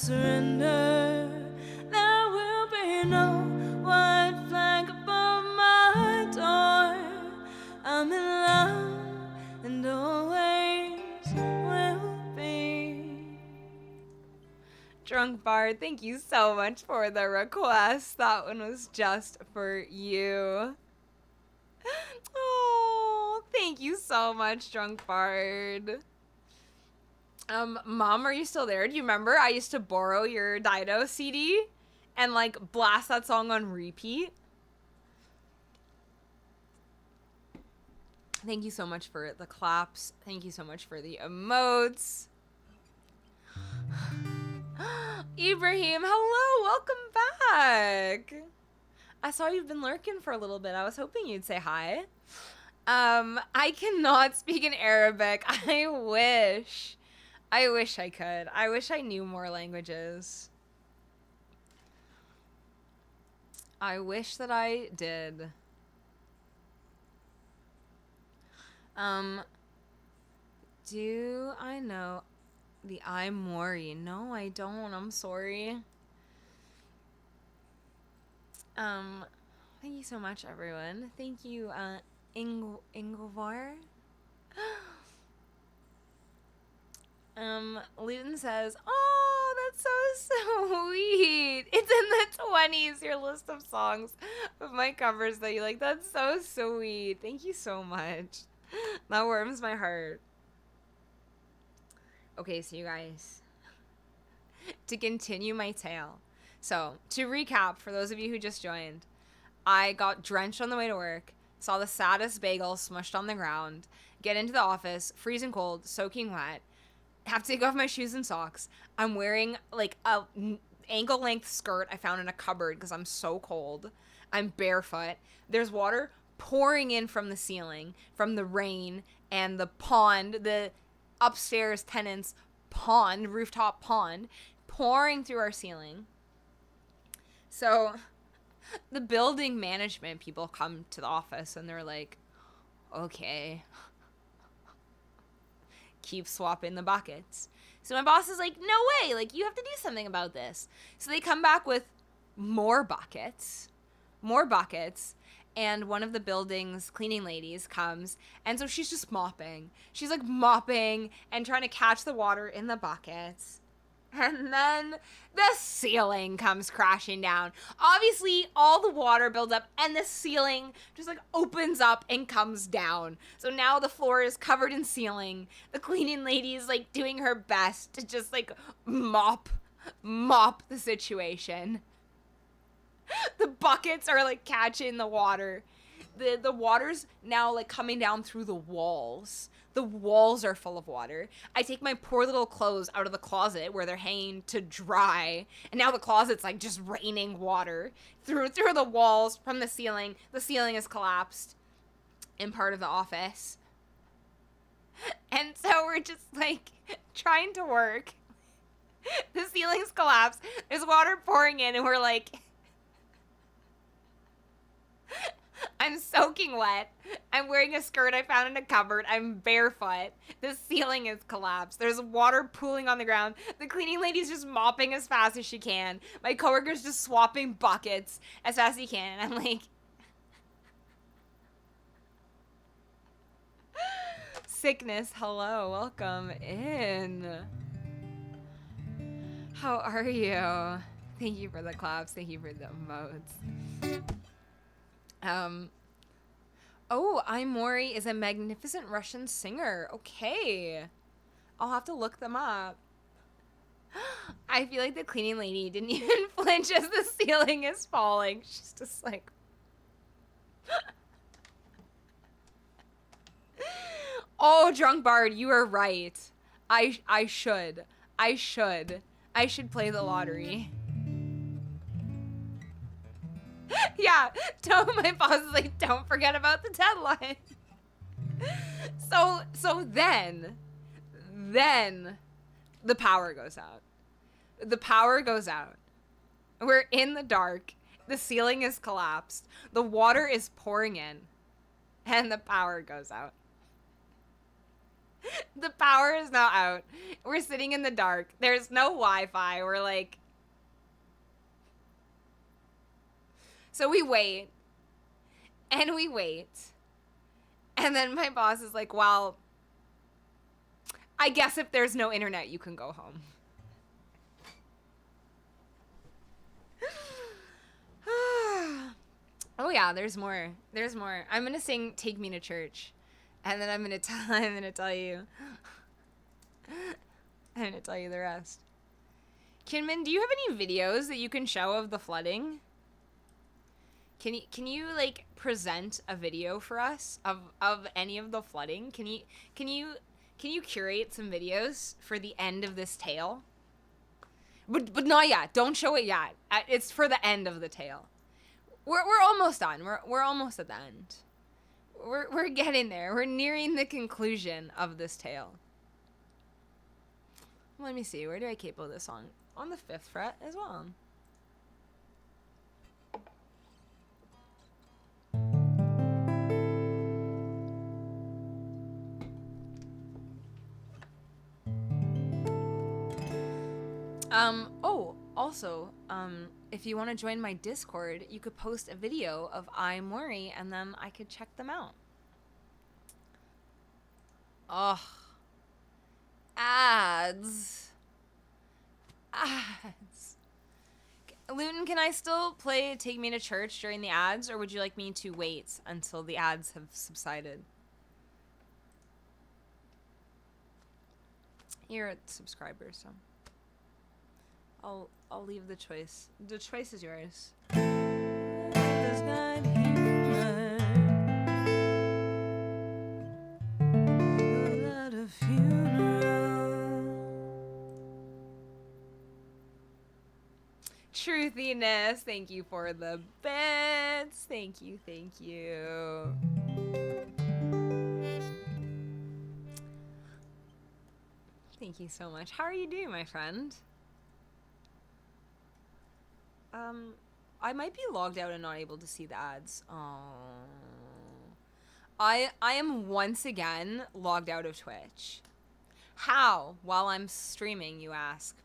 surrender. There will be no white flag above my door. I'm in love and always will be. Drunk Bard, thank you so much for the request. That one was just for you. Oh, thank you so much, Drunk Bard. Mom, are you still there? Do you remember I used to borrow your Dido CD and like blast that song on repeat? Thank you so much for the claps. Thank you so much for the emotes. Ibrahim, hello, welcome back. I saw you've been lurking for a little bit. I was hoping you'd say hi. I cannot speak in Arabic. I wish I could. I wish I knew more languages. I wish that I did. Do I know the Mori? No, I don't. I'm sorry. Thank you so much, everyone. Thank you, Ingvar. Luton says, oh, that's so sweet. It's in the 20s, your list of songs of my covers that you like. That's so sweet. Thank you so much. That warms my heart. Okay, so you guys, to continue my tale. So, to recap, for those of you who just joined, I got drenched on the way to work, saw the saddest bagel smushed on the ground, get into the office, freezing cold, soaking wet, have to take off my shoes and socks. I'm wearing like a ankle length skirt I found in a cupboard because I'm so cold. I'm barefoot. There's water pouring in from the ceiling, from the rain and the pond, the upstairs tenants' pond, rooftop pond, pouring through our ceiling. So the building management people come to the office and they're like, okay, keep swapping the buckets. So my boss is like, no way, like you have to do something about this. So they come back with more buckets, and one of the building's cleaning ladies comes, and so she's just mopping. She's like mopping and trying to catch the water in the buckets. And then the ceiling comes crashing down. Obviously, all the water builds up and the ceiling just like opens up and comes down. So now the floor is covered in ceiling. The cleaning lady is like doing her best to just like mop the situation. The buckets are like catching the water. The water's now like coming down through the walls. The walls are full of water. I take my poor little clothes out of the closet where they're hanging to dry, and now the closet's like just raining water through the walls from the ceiling. The ceiling is collapsed in part of the office. And so we're just like trying to work. The ceiling's collapsed. There's water pouring in, and we're like, I'm soaking wet. I'm wearing a skirt I found in a cupboard. I'm barefoot. The ceiling is collapsed. There's water pooling on the ground. The cleaning lady's just mopping as fast as she can. My coworker's just swapping buckets as fast as he can. And I'm like, sickness, hello, welcome in. How are you? Thank you for the claps. Thank you for the emotes. Oh, Mori is a magnificent Russian singer. Okay. I'll have to look them up. I feel like the cleaning lady didn't even flinch as the ceiling is falling. She's just like... Oh, Drunk Bard, you are right. I should play the lottery. Yeah, my boss is like, don't forget about the deadline. So then the power goes out. The power goes out. We're in the dark. The ceiling is collapsed. The water is pouring in. And the power goes out. The power is now out. We're sitting in the dark. There's no Wi-Fi. We're like... So we wait. And we wait. And then my boss is like, well, I guess if there's no internet, you can go home. Oh yeah, there's more. There's more. I'm gonna sing "Take Me to Church," and then I'm gonna tell you. I'm gonna tell you the rest. Kinman, do you have any videos that you can show of the flooding? Can you like present a video for us of any of the flooding? Can you curate some videos for the end of this tale? But not yet. Don't show it yet. It's for the end of the tale. We're almost done. We're almost at the end. We're getting there. We're nearing the conclusion of this tale. Let me see. Where do I capo this on? On the 5th fret as well. Also, if you want to join my Discord, you could post a video of I Mori and then I could check them out. Ugh. Ads. Luton, can I still play Take Me to Church during the ads, or would you like me to wait until the ads have subsided? You're a subscriber, so I'll leave the choice. The choice is yours. Truthiness, thank you for the bits. Thank you. Thank you so much. How are you doing, my friend? I might be logged out and not able to see the ads. I am once again logged out of Twitch. How? While I'm streaming, you ask.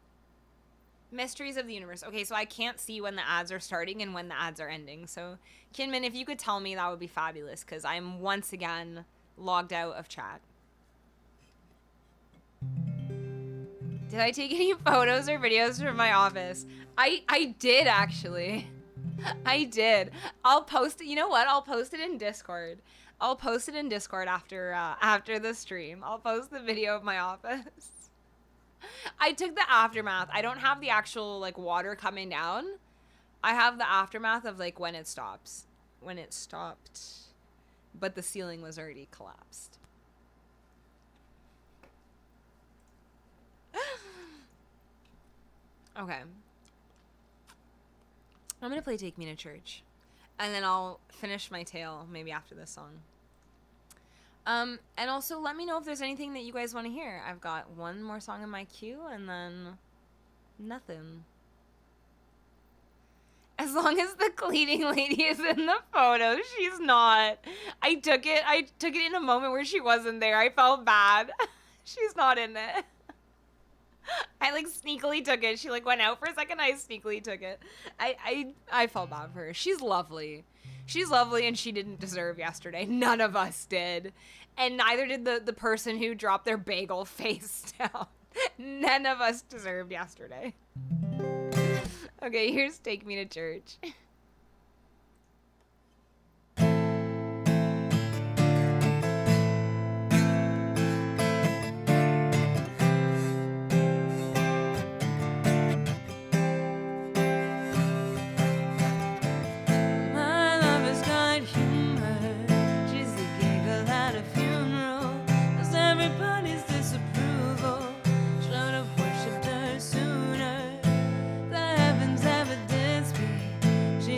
Mysteries of the universe. Okay, so I can't see when the ads are starting and when the ads are ending. So, Kinman, if you could tell me, that would be fabulous, because I'm once again logged out of chat. Did I take any photos or videos from my office? I did, actually. I did. I'll post it. You know what? I'll post it in Discord. I'll post it in Discord after the stream. I'll post the video of my office. I took the aftermath. I don't have the actual, like, water coming down. I have the aftermath of, like, when it stops. When it stopped. But the ceiling was already collapsed. Okay. I'm gonna play Take Me to Church. And then I'll finish my tale maybe after this song. And also let me know if there's anything that you guys want to hear. I've got one more song in my queue and then nothing. As long as the cleaning lady is in the photo, she's not. I took it in a moment where she wasn't there. I felt bad. She's not in it. I like sneakily took it. She like went out for a second. I sneakily took it. I felt bad for her. She's lovely. She's lovely, and she didn't deserve yesterday. None of us did. And neither did the person who dropped their bagel face down. None of us deserved yesterday. Okay, here's Take Me to Church. She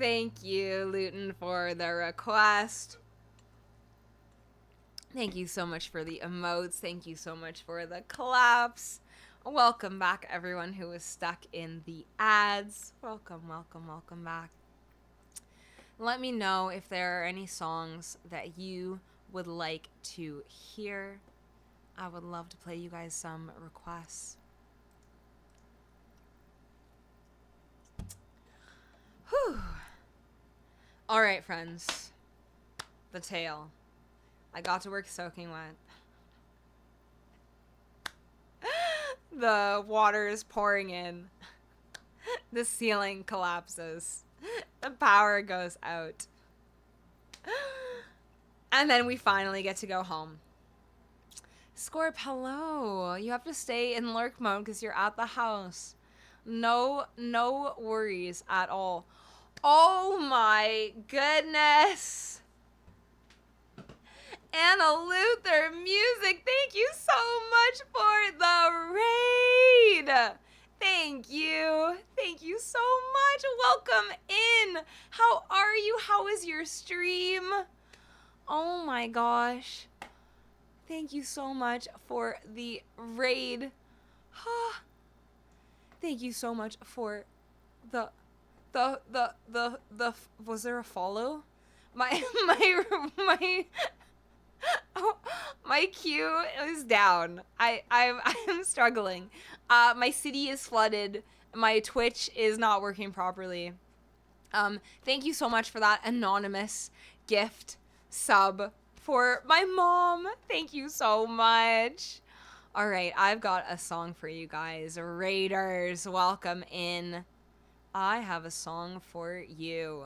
Thank you, Luton, for the request. Thank you so much for the emotes. Thank you so much for the claps. Welcome back, everyone who was stuck in the ads. Welcome, welcome, welcome back. Let me know if there are any songs that you would like to hear. I would love to play you guys some requests. Whew. All right, friends. The tale. I got to work soaking wet. The water is pouring in. The ceiling collapses. The power goes out. And then we finally get to go home. Scorp, hello. You have to stay in lurk mode because you're at the house. No worries at all. Oh my goodness. Anna Luther Music, thank you so much for the raid. Thank you. Thank you so much. Welcome in. How are you? How is your stream? Oh my gosh. Thank you so much for the raid. Thank you so much for the was there a follow? My oh, my queue is down. I'm struggling. My city is flooded. My Twitch is not working properly. Thank you so much for that anonymous gift sub for my mom. Thank you so much. All right, I've got a song for you guys. Raiders, welcome in. I have a song for you.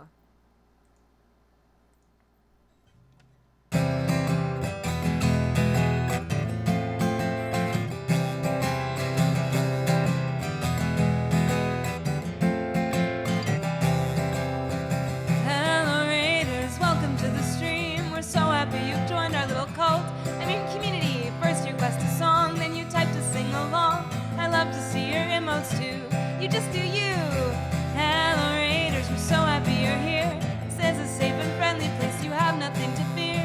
Too. You just do you. Hello Raiders, we're so happy you're here. Says a safe and friendly place, you have nothing to fear.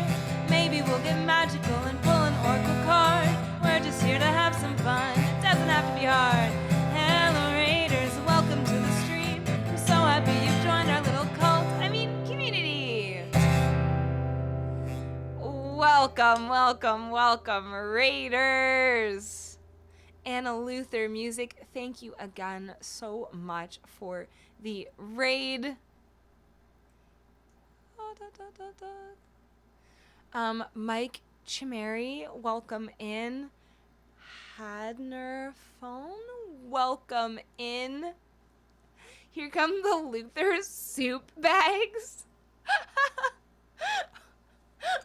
Maybe we'll get magical and pull an oracle card. We're just here to have some fun, it doesn't have to be hard. Hello Raiders, welcome to the stream. We're so happy you've joined our little cult, community. Welcome Raiders. Anna Luther Music, thank you again so much for the raid. Mike Chimeri, welcome in. Hadner Phone, welcome in. Here come the Luther soup bags.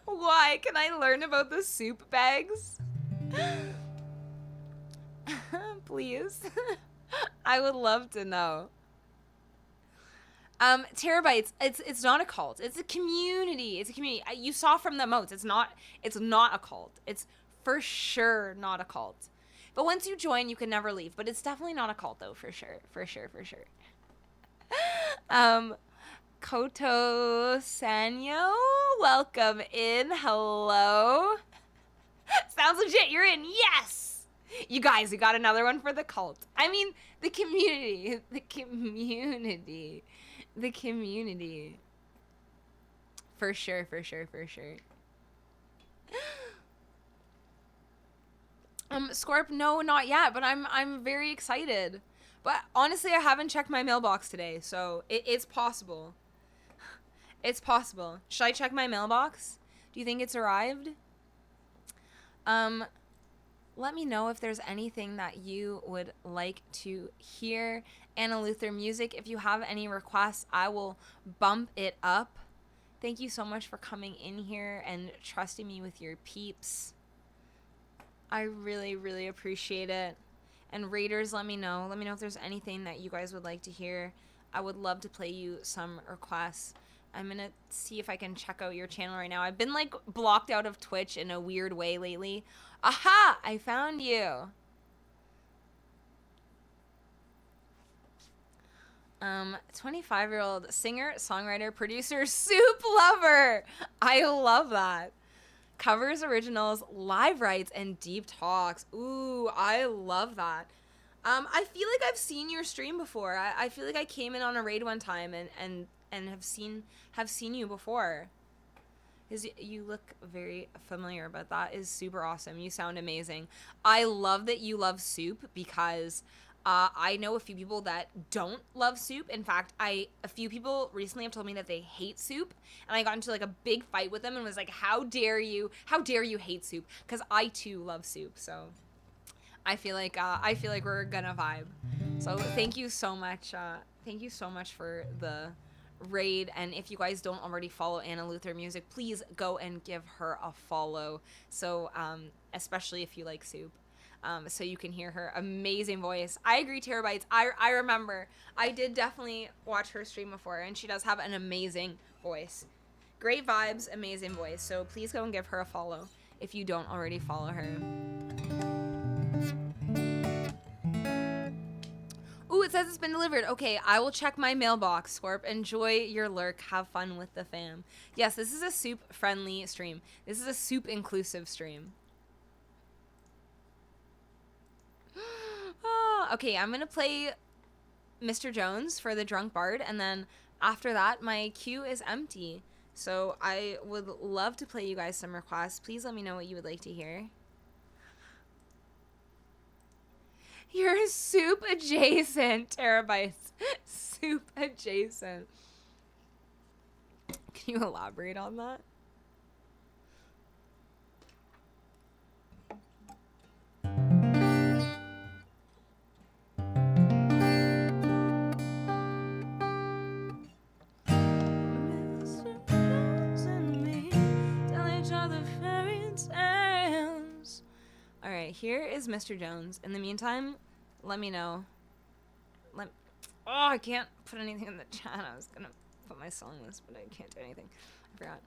Why? Can I learn about the soup bags? Please. I would love to know. Terabytes, it's not a cult. It's a community. It's a community. You saw from the emotes. It's not a cult. It's for sure not a cult. But once you join, you can never leave. But it's definitely not a cult though, for sure. Koto Sanyo, welcome in. Hello. Sounds legit. You're in. Yes. You guys, we got another one for the cult. I mean, the community. For sure. Scorp, no, not yet, but I'm very excited. But honestly, I haven't checked my mailbox today, so it's possible. It's possible. Should I check my mailbox? Do you think it's arrived? Let me know if there's anything that you would like to hear. Anna Luther Music, if you have any requests, I will bump it up. Thank you so much for coming in here and trusting me with your peeps. I really appreciate it. And Raiders, let me know. Let me know if there's anything that you guys would like to hear. I would love to play you some requests. I'm going to see if I can check out your channel right now. I've been like blocked out of Twitch in a weird way lately. Aha! I found you. 25-year-old singer, songwriter, producer, soup lover. I love that. Covers, originals, live writes, and deep talks. Ooh, I love that. I feel like I've seen your stream before. I feel like I came in on a raid one time and have seen you before. You look very familiar, but that is super awesome. You sound amazing. I love that you love soup because I know a few people that don't love soup. In fact, a few people recently have told me that they hate soup, and I got into like a big fight with them and was like, "How dare you? How dare you hate soup?" Because I too love soup. So I feel like we're gonna vibe. So thank you so much. Thank you so much for the raid, and if you guys don't already follow Anna Luther Music, please go and give her a follow. So especially if you like soup. So you can hear her amazing voice. I agree, Terabytes. I remember I did definitely watch her stream before, and she does have an amazing voice. Great vibes, amazing voice. So please go and give her a follow if you don't already follow her. Ooh, it says it's been delivered. Okay, I will check my mailbox, Scorp. Enjoy your lurk. Have fun with the fam. Yes, this is a soup-friendly stream. This is a soup-inclusive stream. Okay, I'm going to play Mr. Jones for the Drunk Bard, and then after that, my queue is empty. So I would love to play you guys some requests. Please let me know what you would like to hear. You're soup adjacent, Terabytes. Soup adjacent. Can you elaborate on that? Mr. Jones and me tell each other fairy tales. All right, here is Mr. Jones. In the meantime, let me know. I can't put anything in the chat. I was gonna put my song list, but I can't do anything. I forgot.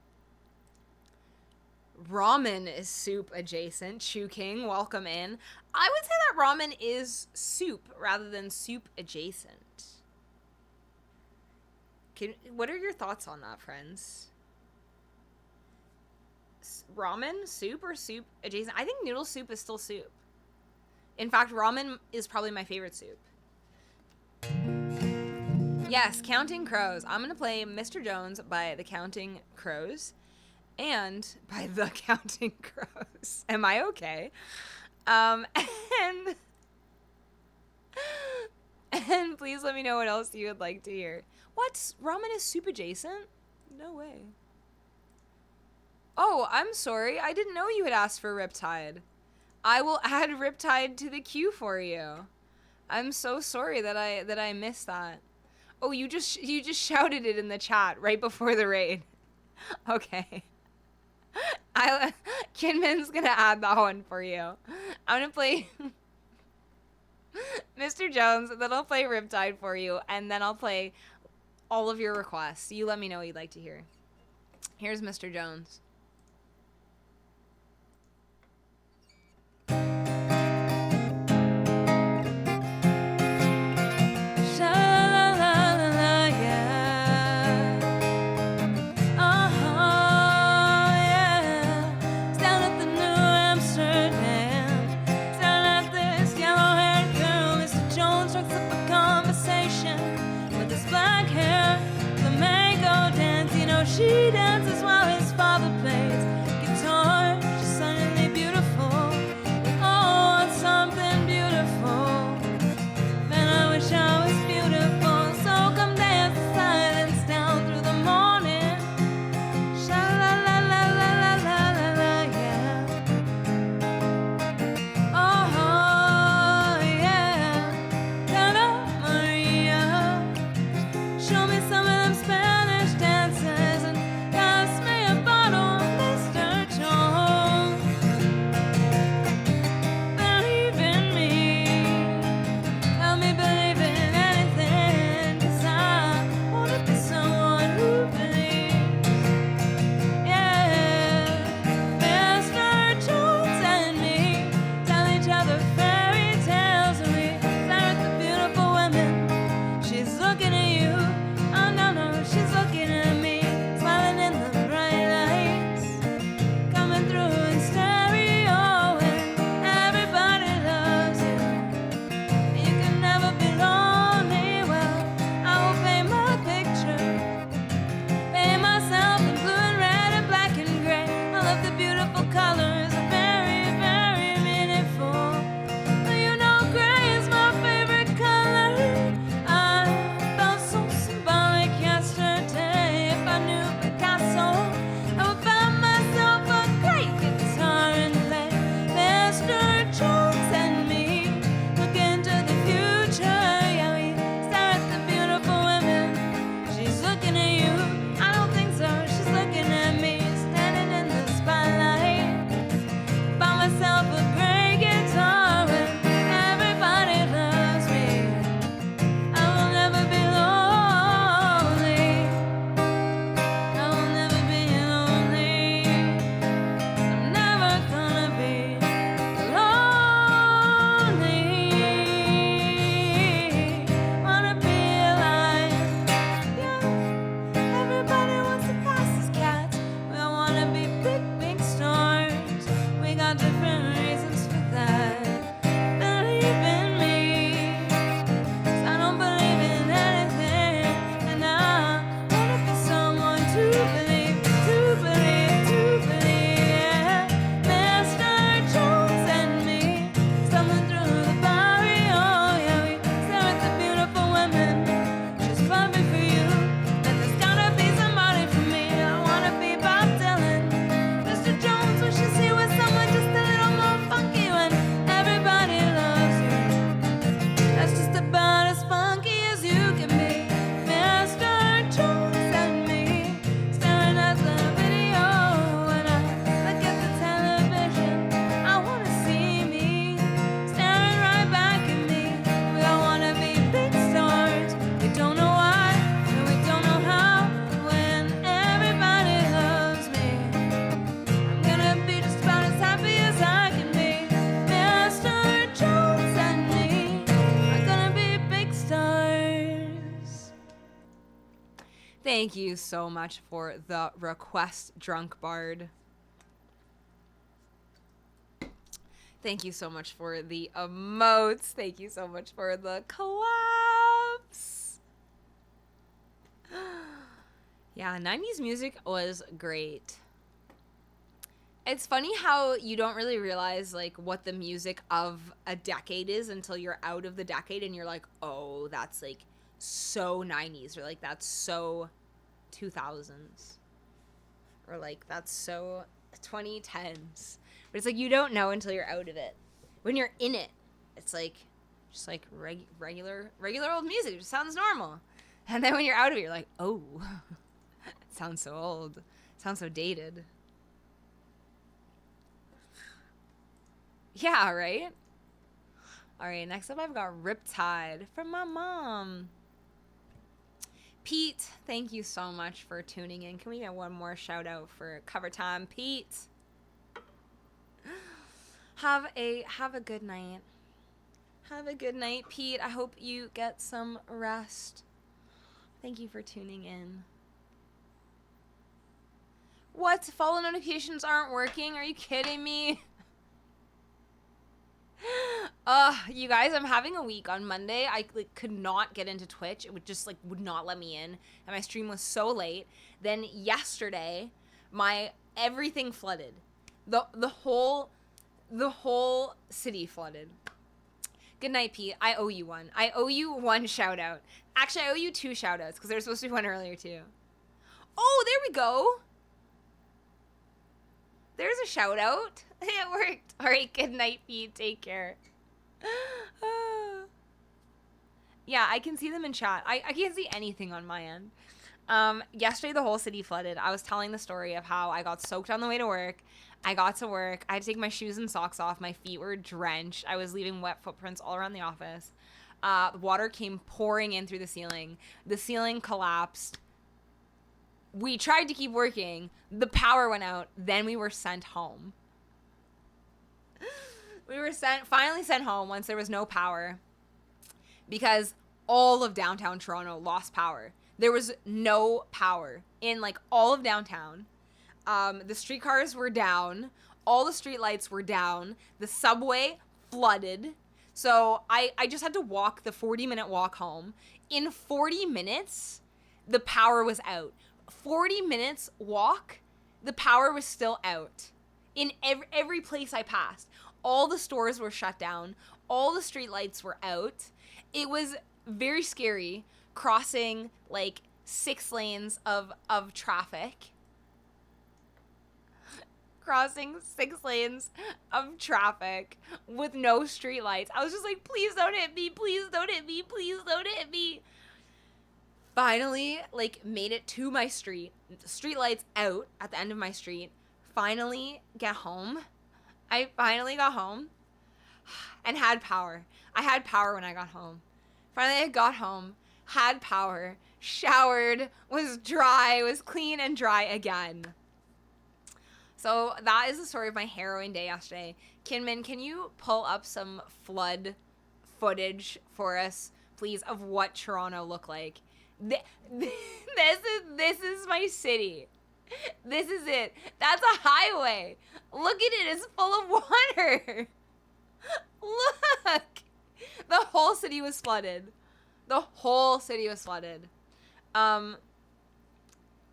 Ramen is soup adjacent. Chu King, welcome in. I would say that ramen is soup rather than soup adjacent. What are your thoughts on that, friends? Ramen, soup, or soup adjacent? I think noodle soup is still soup. In fact, ramen is probably my favorite soup. Yes, Counting Crows. I'm going to play Mr. Jones by the Counting Crows and by the Counting Crows. Am I okay? And please let me know what else you would like to hear. What? Ramen is soup adjacent? No way. Oh, I'm sorry. I didn't know you had asked for Riptide. I will add Riptide to the queue for you. I'm so sorry that I missed that. Oh, you just shouted it in the chat right before the raid. Okay. Kinman's gonna add that one for you. I'm gonna play Mr. Jones, then I'll play Riptide for you, and then I'll play all of your requests. You let me know what you'd like to hear. Here's Mr. Jones. She dances while his father plays guitar. She's suddenly beautiful. Oh, it's something beautiful. Man, I wish I was beautiful. So come dance the silence down through the morning. Sha la la la la la la la la, yeah. Oh, yeah. Santa Maria. Show me some of them Spanish dances. Thank you so much for the request, Drunk Bard. Thank you so much for the emotes. Thank you so much for the claps. Yeah, 90s music was great. It's funny how you don't really realize like what the music of a decade is until you're out of the decade and you're like, "Oh, that's like so 90s," or like that's so 2000s, or like that's so 2010s. But it's like you don't know until you're out of it. When you're in it, it's like just like regular old music. It just sounds normal. And then when you're out of it, you're like, "Oh, it sounds so old. It sounds so dated." Yeah, right? All right, next up I've got Riptide from my mom. Pete, thank you so much for tuning in. Can we get one more shout out for cover time, Pete? Have a good night. Have a good night, Pete. I hope you get some rest. Thank you for tuning in. What? Follow notifications aren't working? Are you kidding me? You guys, I'm having a week. On Monday, I like could not get into Twitch. It would not let me in, and my stream was so late. Then yesterday, my everything flooded. The whole city flooded. Good night, Pete. I owe you one. I owe you one shout out. Actually, I owe you two shout outs because there was supposed to be one earlier too. Oh, there we go. There's a shout out. It worked. All right, good night, Pete. Take care. Yeah, I can see them in chat. I can't see anything on my end. Yesterday, the whole city flooded. I was telling the story of how I got soaked on the way to work. I got to work. I had to take my shoes and socks off. My feet were drenched. I was leaving wet footprints all around the office. Water came pouring in through the ceiling. The ceiling collapsed. We tried to keep working. The power went out. Then we were sent home. We were finally sent home once there was no power because all of downtown Toronto lost power. There was no power in like all of downtown. The streetcars were down. All the streetlights were down. The subway flooded. So I just had to walk the 40-minute walk home. In 40 minutes, the power was out. 40 minutes walk, the power was still out. In every place I passed, all the stores were shut down. All the streetlights were out. It was very scary crossing like 6 lanes of traffic. Crossing 6 lanes of traffic with no streetlights. I was just like, please don't hit me. Please don't hit me. Please don't hit me. Finally, like, made it to my street. Streetlights out at the end of my street. Finally get home. I finally got home and had power. I had power when I got home. Finally, I got home, had power, showered, was dry, was clean and dry again. So that is the story of my harrowing day yesterday. Kinman, can you pull up some flood footage for us, please, of what Toronto looked like? This is my city. This is it. That's a highway. Look at it. It's full of water. Look. The whole city was flooded. The whole city was flooded.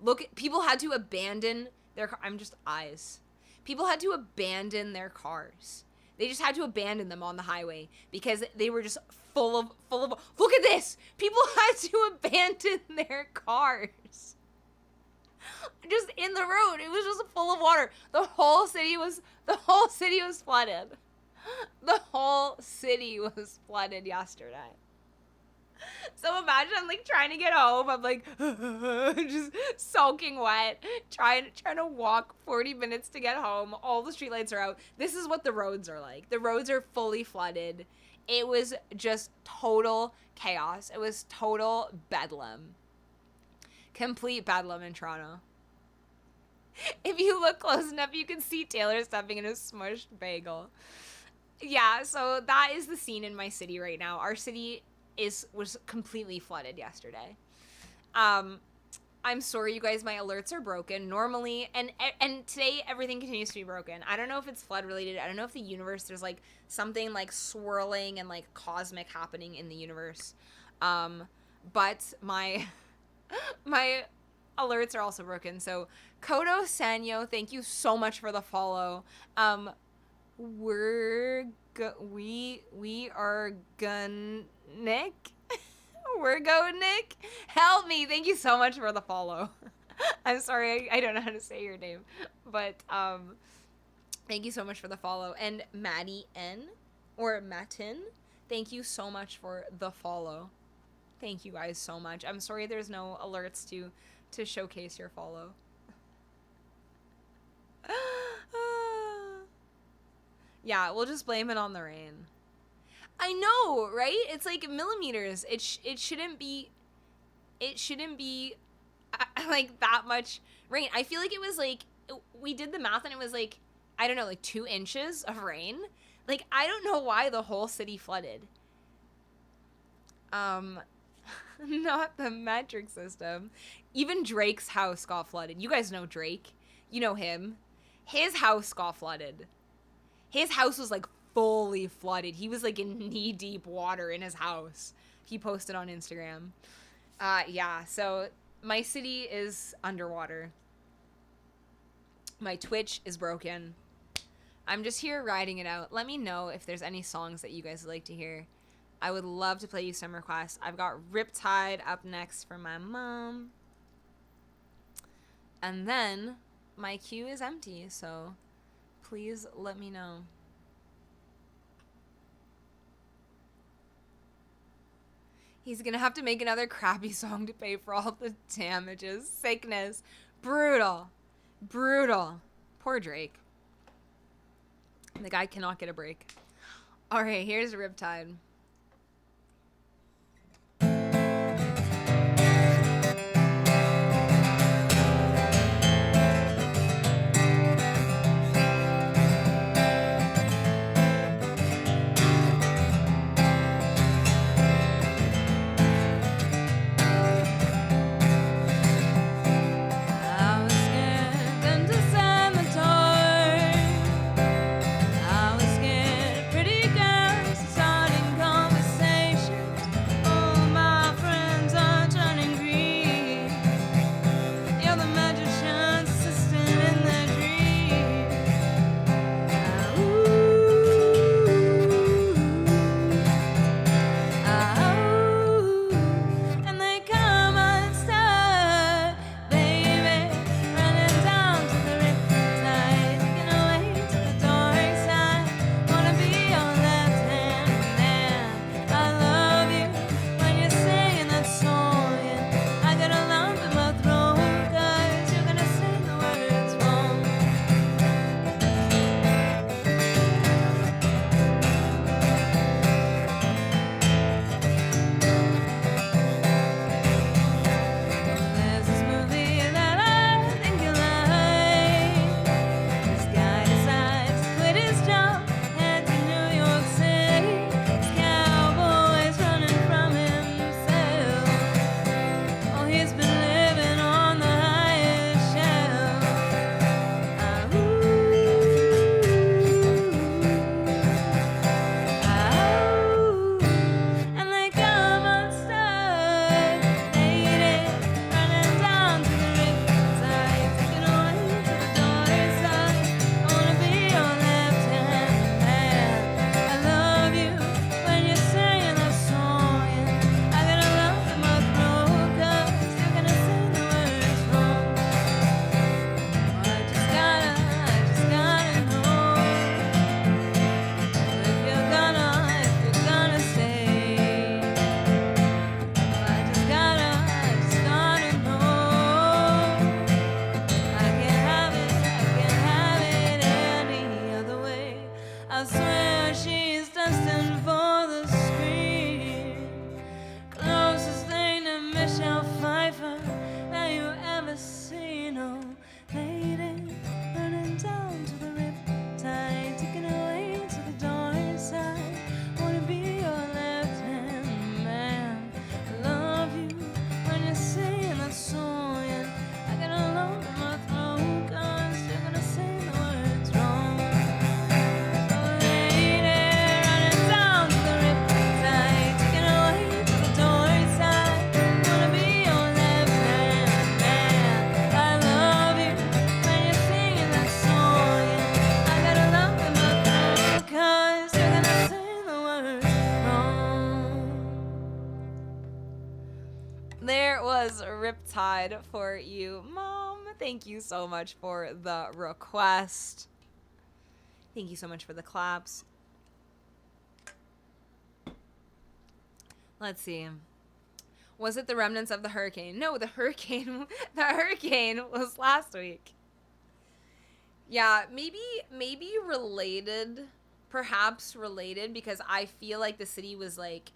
Look, people had to abandon their car. I'm just eyes. People had to abandon their cars. They just had to abandon them on the highway because they were just full of look at this. People had to abandon their cars. Just in the road. It was just full of water. The whole city was flooded. The whole city was flooded yesterday. So imagine I'm like trying to get home. I'm like just soaking wet, trying to walk 40 minutes to get home. All the streetlights are out. This is what the roads are like. The roads are fully flooded. It was just total chaos. It was total bedlam. Complete bedlam in Toronto. If you look close enough, you can see Taylor stuffing in a smushed bagel. Yeah, so that is the scene in my city right now. Our city was completely flooded yesterday. I I'm sorry, you guys. My alerts are broken normally, and today everything continues to be broken. I don't know if it's flood related. I don't know if the universe there's like something like swirling and like cosmic happening in the universe. But my my alerts are also broken. So Kodo Sanyo, thank you so much for the follow. We are gonna Nick. We're going Nick. Help me. Thank you so much for the follow. I'm sorry, I don't know how to say your name. But thank you so much for the follow. And Maddie N or Matin, thank you so much for the follow. Thank you guys so much. I'm sorry there's no alerts to showcase your follow. Yeah, we'll just blame it on the rain. I know, right? It's like millimeters. It shouldn't be like that much rain. I feel like it was like we did the math and it was like I don't know, like 2 inches of rain. Like I don't know why the whole city flooded. Not the metric system. Even Drake's house got flooded. You guys know Drake. You know him. His house got flooded. His house was like fully flooded. He was like in knee-deep water in his house. He posted on Instagram. Yeah, so my city is underwater. My Twitch is broken. I'm just here riding it out. Let me know if there's any songs that you guys would like to hear. I would love to play you some requests. I've got Riptide up next for my mom. And then my queue is empty, so please let me know. He's gonna have to make another crappy song to pay for all the damages. Sickness. Brutal. Brutal. Poor Drake. The guy cannot get a break. Alright, here's Riptide. There was Riptide for you, Mom. Thank you so much for the request. Thank you so much for the claps. Let's see. Was it the remnants of the hurricane? No, the hurricane was last week. Yeah, maybe related, perhaps related, because I feel like the city was like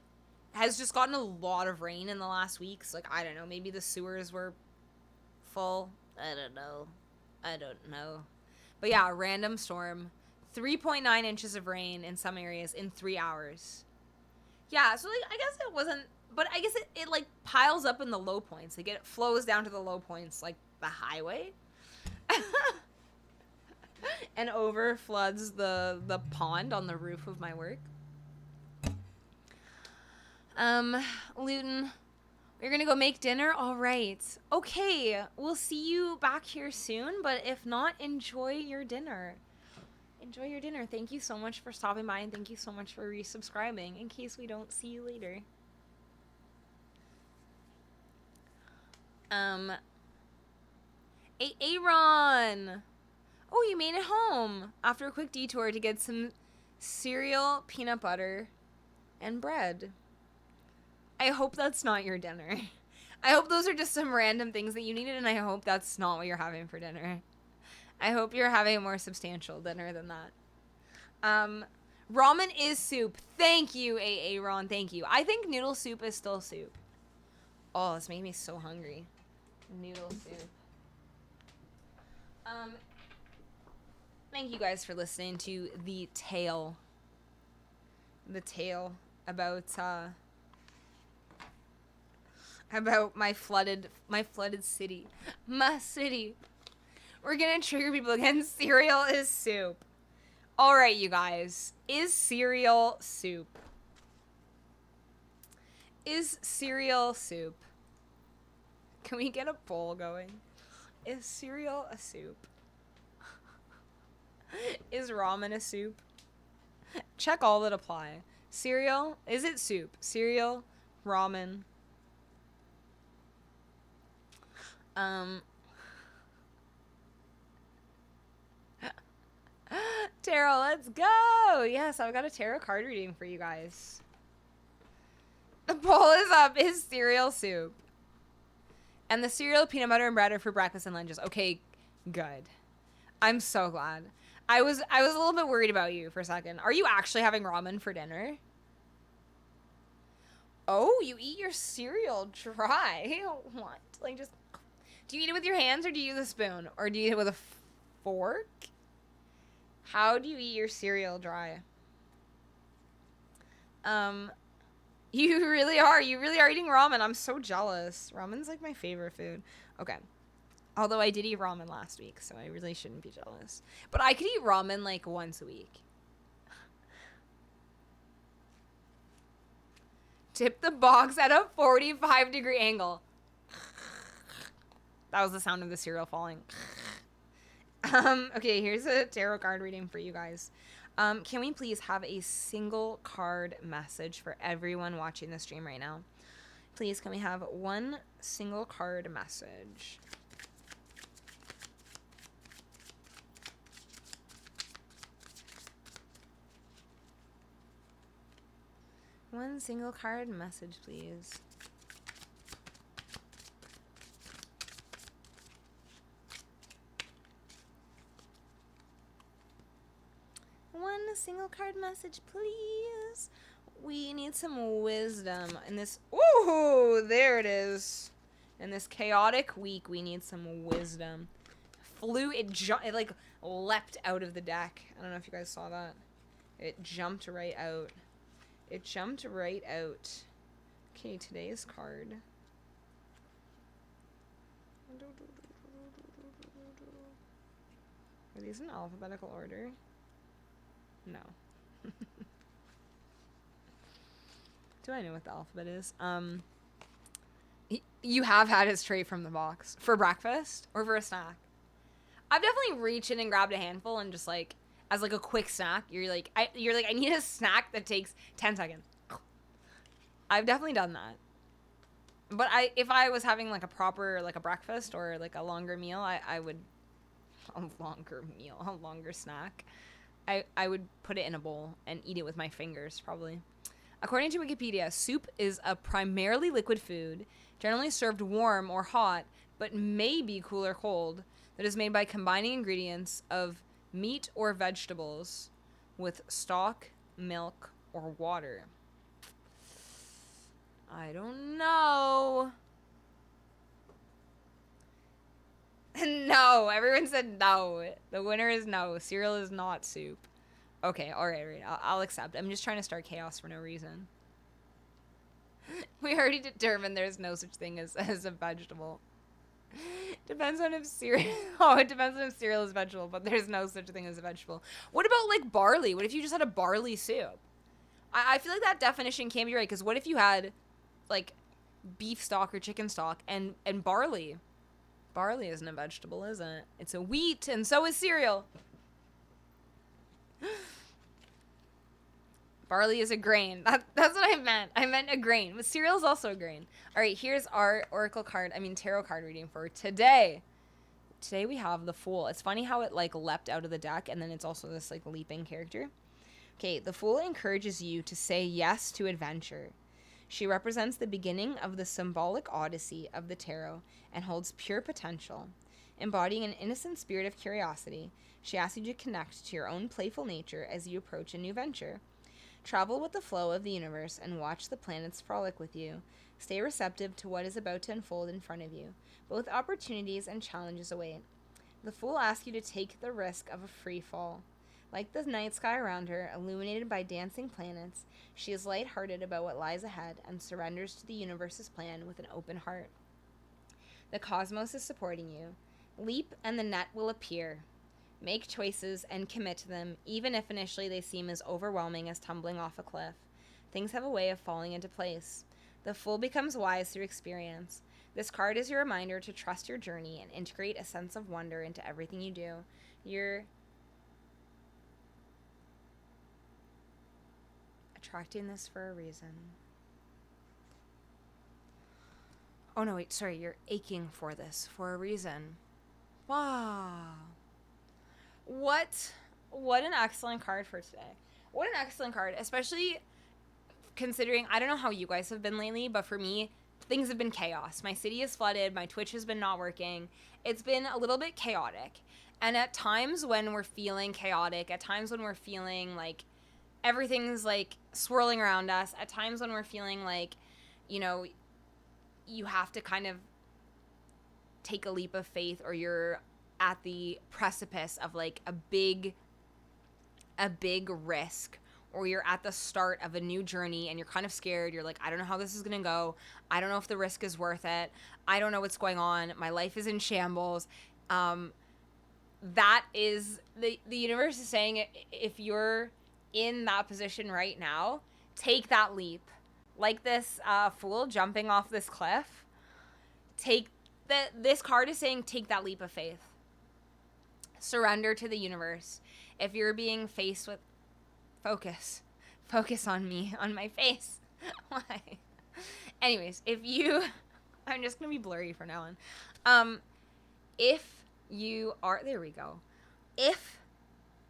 has just gotten a lot of rain in the last weeks. Like, I don't know, maybe the sewers were full. I don't know. But yeah, random storm. 3.9 inches of rain in some areas in 3 hours. Yeah, so like I guess it wasn't, but I guess it like piles up in the low points. Like it flows down to the low points like the highway. And over floods the pond on the roof of my work. Luton, we're gonna go make dinner? All right. Okay, we'll see you back here soon, but if not, enjoy your dinner. Enjoy your dinner. Thank you so much for stopping by, and thank you so much for resubscribing in case we don't see you later. Aaron! Oh, you made it home after a quick detour to get some cereal, peanut butter, and bread. I hope that's not your dinner. I hope those are just some random things that you needed, and I hope that's not what you're having for dinner. I hope you're having a more substantial dinner than that. Ramen is soup. Thank you, Aaron. Thank you. I think noodle soup is still soup. Oh, this made me so hungry. Noodle soup. Thank you guys for listening to the tale. The tale about my flooded city. My city. We're gonna trigger people again. Cereal is soup. All right, you guys. Is cereal soup? Is cereal soup? Can we get a poll going? Is cereal a soup? Is ramen a soup? Check all that apply. Cereal, is it soup? Cereal, ramen. Tarot, let's go! Yes, I've got a tarot card reading for you guys. The poll is up. Is cereal soup? And the cereal, peanut butter, and bread are for breakfast and lunches. Okay, good. I'm so glad. I was a little bit worried about you for a second. Are you actually having ramen for dinner? Oh, you eat your cereal dry. What? Like, just... Do you eat it with your hands, or do you use a spoon? Or do you eat it with a fork? How do you eat your cereal dry? You really are. You really are eating ramen. I'm so jealous. Ramen's like my favorite food. Okay. Although I did eat ramen last week, so I really shouldn't be jealous. But I could eat ramen like once a week. Tip the box at a 45-degree angle. That was the sound of the cereal falling. Okay, here's a tarot card reading for you guys. Can we please have a single card message for everyone watching the stream right now? Please, can we have one single card message? One single card message, please. One single card message, please. We need some wisdom in this. Ooh, there it is. In this chaotic week, we need some wisdom. It like leapt out of the deck. I don't know if you guys saw that. It jumped right out. It jumped right out. Okay, today's card. Are these in alphabetical order? No. Do I know what the alphabet is? You have had it straight from the box. For breakfast or for a snack? I've definitely reached in and grabbed a handful and just like, as like a quick snack, you're like, I need a snack that takes 10 seconds. I've definitely done that. But if I was having like a proper, like a breakfast or like a longer meal, I would, a longer snack. I would put it in a bowl and eat it with my fingers, probably. According to Wikipedia, soup is a primarily liquid food, generally served warm or hot, but may be cool or cold, that is made by combining ingredients of meat or vegetables with stock, milk, or water. I don't know. No, everyone said no. The winner is no. Cereal is not soup. Okay, all right. I'll accept. I'm just trying to start chaos for no reason. We already determined there's no such thing as a vegetable. Depends on if cereal. Oh, it depends on if cereal is vegetable, but there's no such thing as a vegetable. What about like barley? What if you just had a barley soup? I feel like that definition can't be right, because what if you had like beef stock or chicken stock and barley? Barley isn't a vegetable, is it? It's a wheat, and so is cereal. Barley is a grain. That's what I meant. I meant a grain. But cereal is also a grain. All right, here's our tarot card reading for today. Today we have the Fool. It's funny how it like leapt out of the deck, and then it's also this like leaping character. Okay, the Fool encourages you to say yes to adventure. She represents the beginning of the symbolic odyssey of the tarot and holds pure potential. Embodying an innocent spirit of curiosity, she asks you to connect to your own playful nature as you approach a new venture. Travel with the flow of the universe and watch the planets frolic with you. Stay receptive to what is about to unfold in front of you. Both opportunities and challenges await. The Fool asks you to take the risk of a free fall. Like the night sky around her, illuminated by dancing planets, she is lighthearted about what lies ahead and surrenders to the universe's plan with an open heart. The cosmos is supporting you. Leap and the net will appear. Make choices and commit to them, even if initially they seem as overwhelming as tumbling off a cliff. Things have a way of falling into place. The Fool becomes wise through experience. This card is your reminder to trust your journey and integrate a sense of wonder into everything you do. You're attracting this for a reason. Oh no, wait, sorry, you're aching for this for a reason. Wow. What an excellent card for today. What an excellent card, especially considering, I don't know how you guys have been lately, but for me, things have been chaos. My city is flooded, my Twitch has been not working. It's been a little bit chaotic. And at times when we're feeling chaotic, at times when we're feeling like everything's like swirling around us, at times when we're feeling like, you know, you have to kind of take a leap of faith, or you're at the precipice of like a big risk, or you're at the start of a new journey and you're kind of scared. You're like, I don't know how this is going to go. I don't know if the risk is worth it. I don't know what's going on. My life is in shambles. That is the universe is saying, if you're in that position right now, take that leap. Like this Fool jumping off this cliff. This card is saying, take that leap of faith. Surrender to the universe. If you're being faced with focus on me, on my face. Why? Anyways, I'm just gonna be blurry from now on. If you are, there we go. If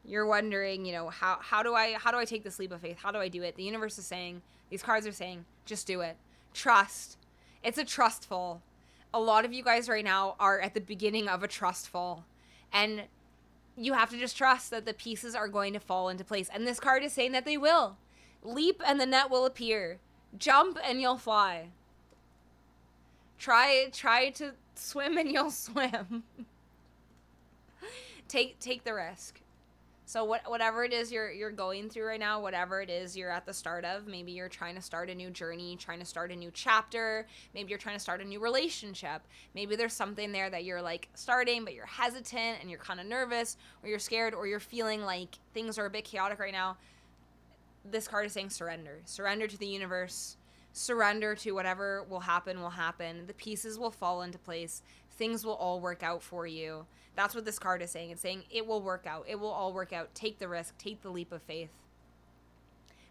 you're wondering, you know, how do I take this leap of faith? How do I do it? The universe is saying, these cards are saying, just do it. Trust. It's a trust fall. A lot of you guys right now are at the beginning of a trust fall, and you have to just trust that the pieces are going to fall into place. And this card is saying that they will. Leap and the net will appear. Jump and you'll fly. Try to swim and you'll swim. Take the risk. So whatever it is you're going through right now, whatever it is you're at the start of, maybe you're trying to start a new journey, trying to start a new chapter, maybe you're trying to start a new relationship, maybe there's something there that you're like starting but you're hesitant and you're kind of nervous, or you're scared, or you're feeling like things are a bit chaotic right now. This card is saying surrender. Surrender to the universe. Surrender to whatever will happen. The pieces will fall into place. Things will all work out for you. That's what this card is saying. It's saying it will work out. It will all work out. Take the risk. Take the leap of faith.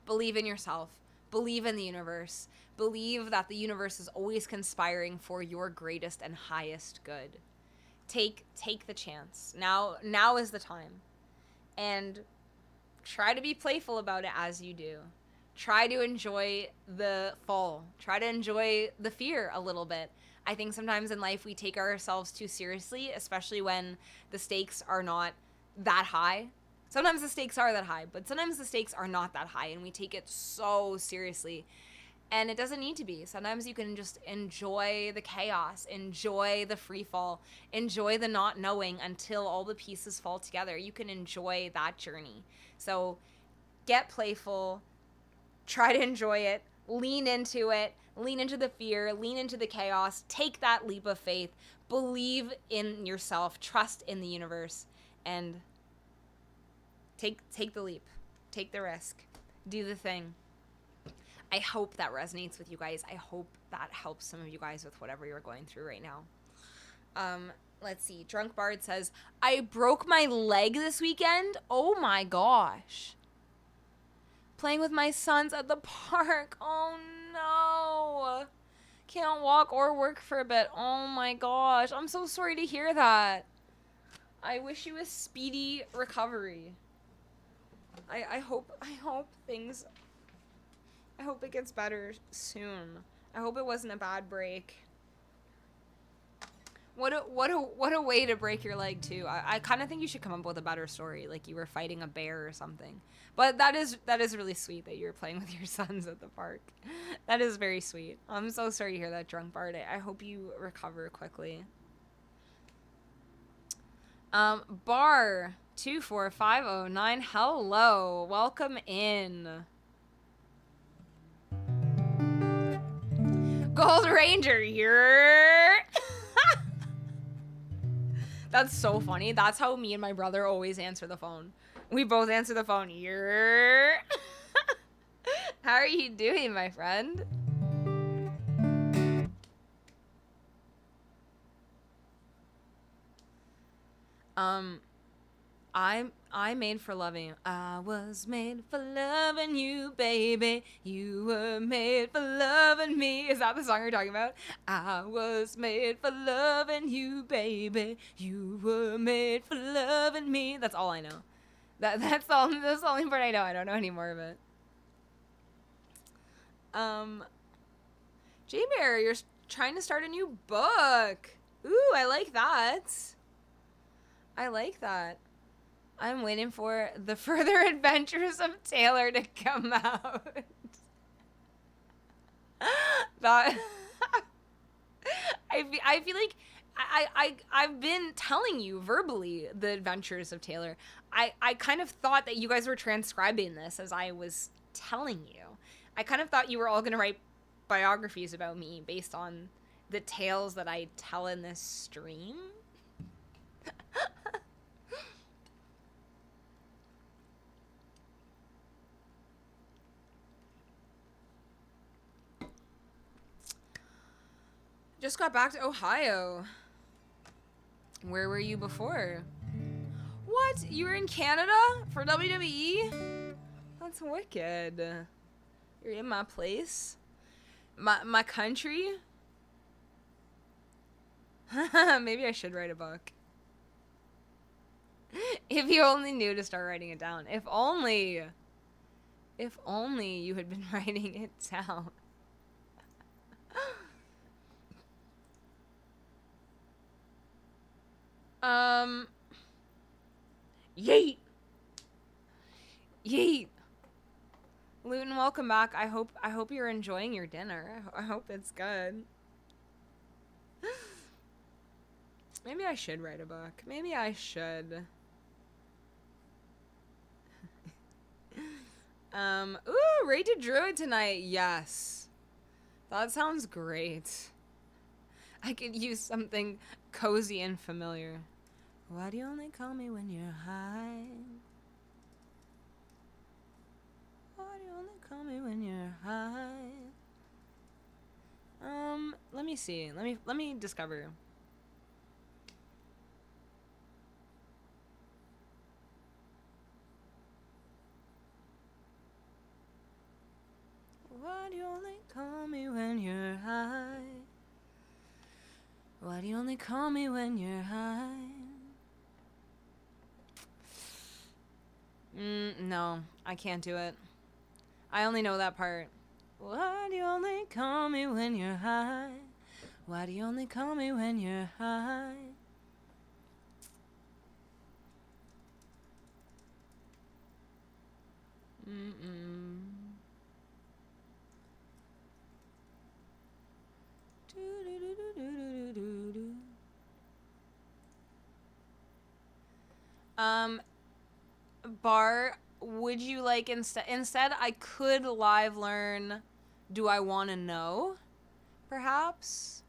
Believe in yourself. Believe in the universe. Believe that the universe is always conspiring for your greatest and highest good. Take the chance. Now is the time. And try to be playful about it as you do. Try to enjoy the fall. Try to enjoy the fear a little bit. I think sometimes in life we take ourselves too seriously, especially when the stakes are not that high. Sometimes the stakes are that high, but sometimes the stakes are not that high and we take it so seriously. And it doesn't need to be. Sometimes you can just enjoy the chaos, enjoy the free fall, enjoy the not knowing until all the pieces fall together. You can enjoy that journey. So get playful, try to enjoy it, lean into the fear, lean into the chaos, take that leap of faith, believe in yourself, trust in the universe, and take the leap, take the risk, do the thing. I hope that resonates with you guys. I hope that helps some of you guys with whatever you're going through right now. Let's see. Drunk Bard says, I broke my leg this weekend. Oh my gosh. Playing with my sons at the park. Oh no. Can't walk or work for a bit. Oh my gosh. I'm so sorry to hear that. I wish you a speedy recovery. I hope things... I hope it gets better soon. I hope it wasn't a bad break. What a way to break your leg too. I kind of think you should come up with a better story, like you were fighting a bear or something. But that is really sweet that you're playing with your sons at the park. That is very sweet. I'm so sorry to hear that, Drunk Bard. I hope you recover quickly. Bar 24509. Hello, welcome in. Gold Ranger, you're... That's so funny. That's how me and my brother always answer the phone. We both answer the phone. You're... How are you doing, my friend? I made for loving. I was made for loving you, baby. You were made for loving me. Is that the song you're talking about? I was made for loving you, baby. You were made for loving me. That's all I know. That's the only part I know. I don't know any more of it. J-Bear, you're trying to start a new book. Ooh, I like that. I like that. I'm waiting for the further adventures of Taylor to come out. That I feel like I've been telling you verbally the adventures of Taylor. I kind of thought that you guys were transcribing this as I was telling you. I kind of thought you were all going to write biographies about me based on the tales that I tell in this stream. Just got back to Ohio. Where were you before? What? You were in Canada for WWE? That's wicked. You're in my place. My country? Maybe I should write a book. If you only knew to start writing it down. If only you had been writing it down. Yeet. Yeet. Luton, welcome back. I hope you're enjoying your dinner. I hope it's good. Maybe I should write a book. Maybe I should. Ooh, Raid to Druid tonight. Yes. That sounds great. I could use something cozy and familiar. Why do you only call me when you're high? Why do you only call me when you're high? Let me see. Let me discover. Why do you only call me when you're high? Why do you only call me when you're high? No, I can't do it. I only know that part. Why do you only call me when you're high? Why do you only call me when you're high? Bar, would you like instead I could live learn Do I Want to Know? Perhaps?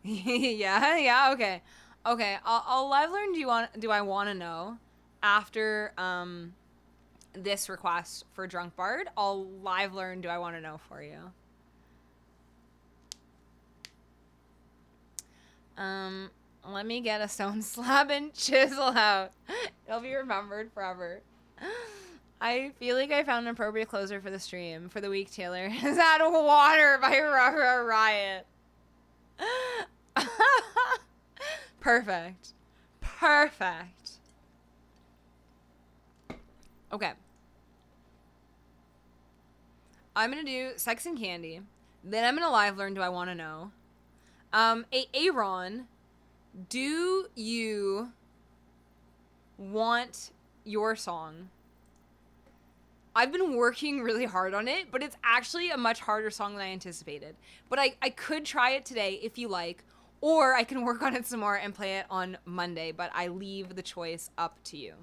yeah, okay. Okay, I'll live learn Do I Want to Know after this request for Drunk Bard. I'll live learn Do I Want to Know for you. Let me get a stone slab and chisel out. It'll be remembered forever. I feel like I found an appropriate closer for the stream for the week, Taylor. Is that Water by Riot? Perfect. Perfect. Okay. I'm going to do Sex and Candy. Then I'm going to live learn Do I Want to Know? Aaron, do you want your song? I've been working really hard on it, but it's actually a much harder song than I anticipated. But I could try it today if you like, or I can work on it some more and play it on Monday, but I leave the choice up to you.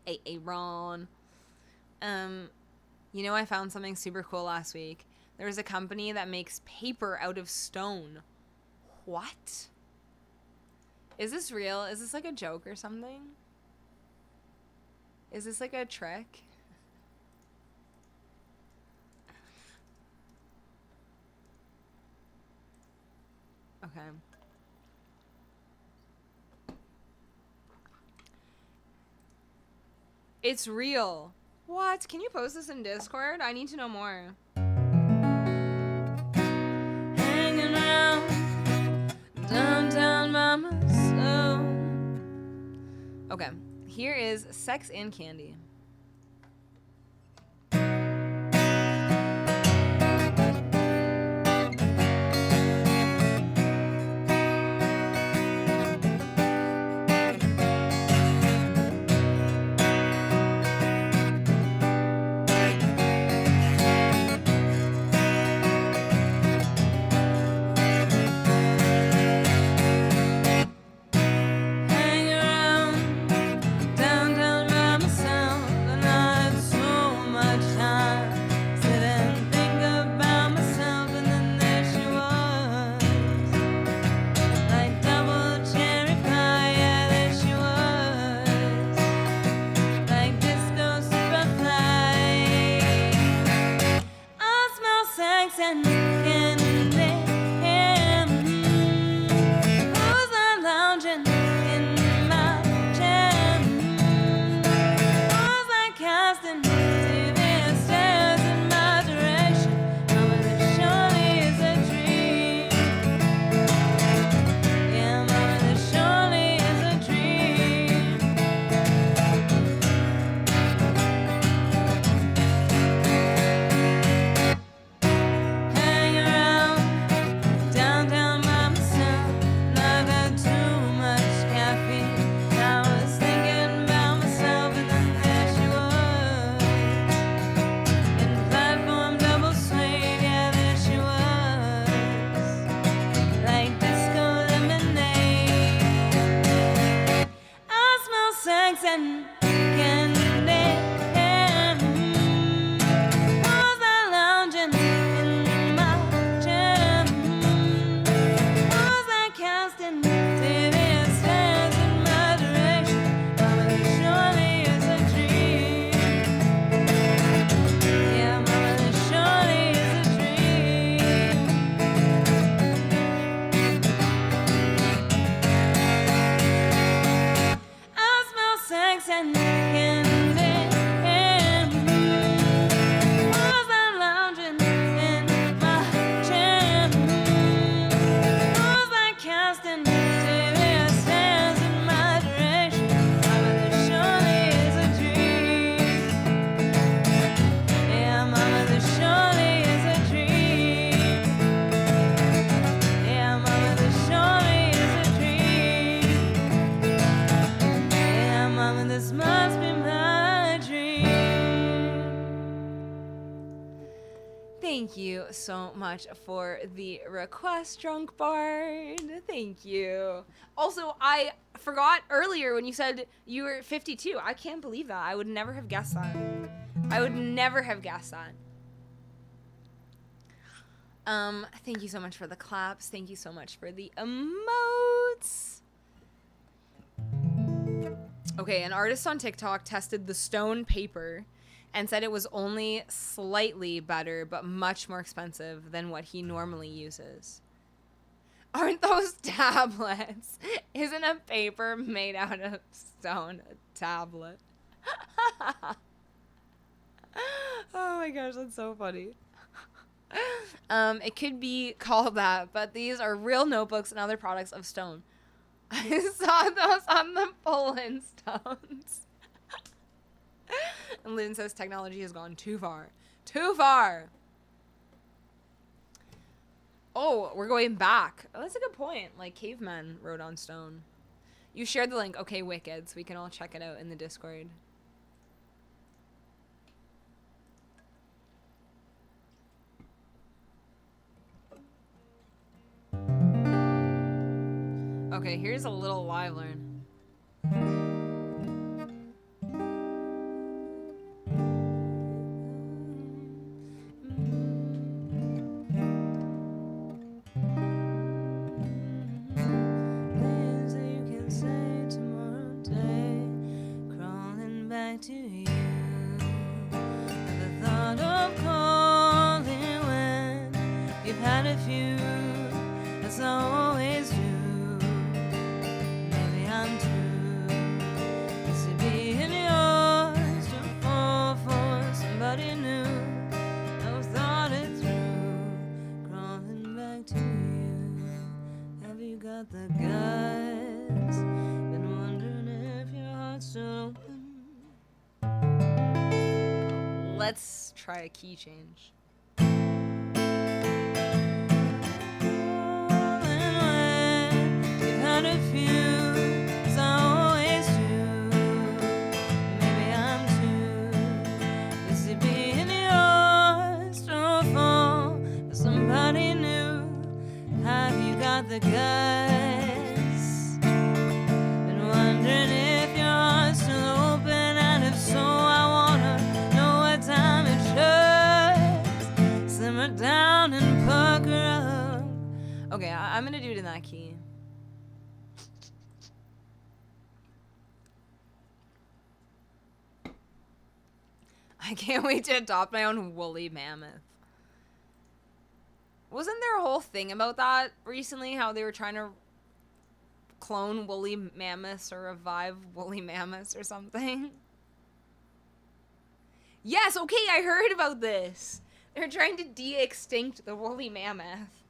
Aaron. You know, I found something super cool last week. There was a company that makes paper out of stone. What? Is this real? Is this like a joke or something? Is this like a trick? Okay. It's real. What? Can you post this in Discord? I need to know more. Hanging around downtown mama so. Okay, here is Sex and Candy. Hang around downtown by myself. Thank you so much for the request, Drunk Bard. Thank you. Also, I forgot earlier when you said you were 52. I can't believe that. I would never have guessed that. I would never have guessed that. Thank you so much for the claps. Thank you so much for the emotes. Okay, an artist on TikTok tested the stone paper and said it was only slightly better, but much more expensive than what he normally uses. Aren't those tablets? Isn't a paper made out of stone a tablet? Oh my gosh, that's so funny. It could be called that, but these are real notebooks and other products of stone. I saw those on the Poland stones. And Lynn says technology has gone too far. Too far! Oh, we're going back. Oh, that's a good point. Like, cavemen wrote on stone. You shared the link. Okay, wicked. So we can all check it out in the Discord. Okay, here's a little live learn. To you, the thought of calling when you've had a few, as I always do. Maybe I'm too busy being yours to fall for somebody new. I've thought it through, crawling back to you. Have you got the guts? Been wondering if your heart's still open. Let's try a key change. You've had a few, as I always do. Maybe I'm too busy being yours to fall for somebody new. Have you got the guts? Been wondering if your heart's still open, and if so, I wanna time it should simmer down and pucker up. Okay, I'm gonna do it in that key. I can't wait to adopt my own woolly mammoth. Wasn't there a whole thing about that recently? How they were trying to clone woolly mammoths or revive woolly mammoths or something? Yes, okay, I heard about this. They're trying to de-extinct the woolly mammoth.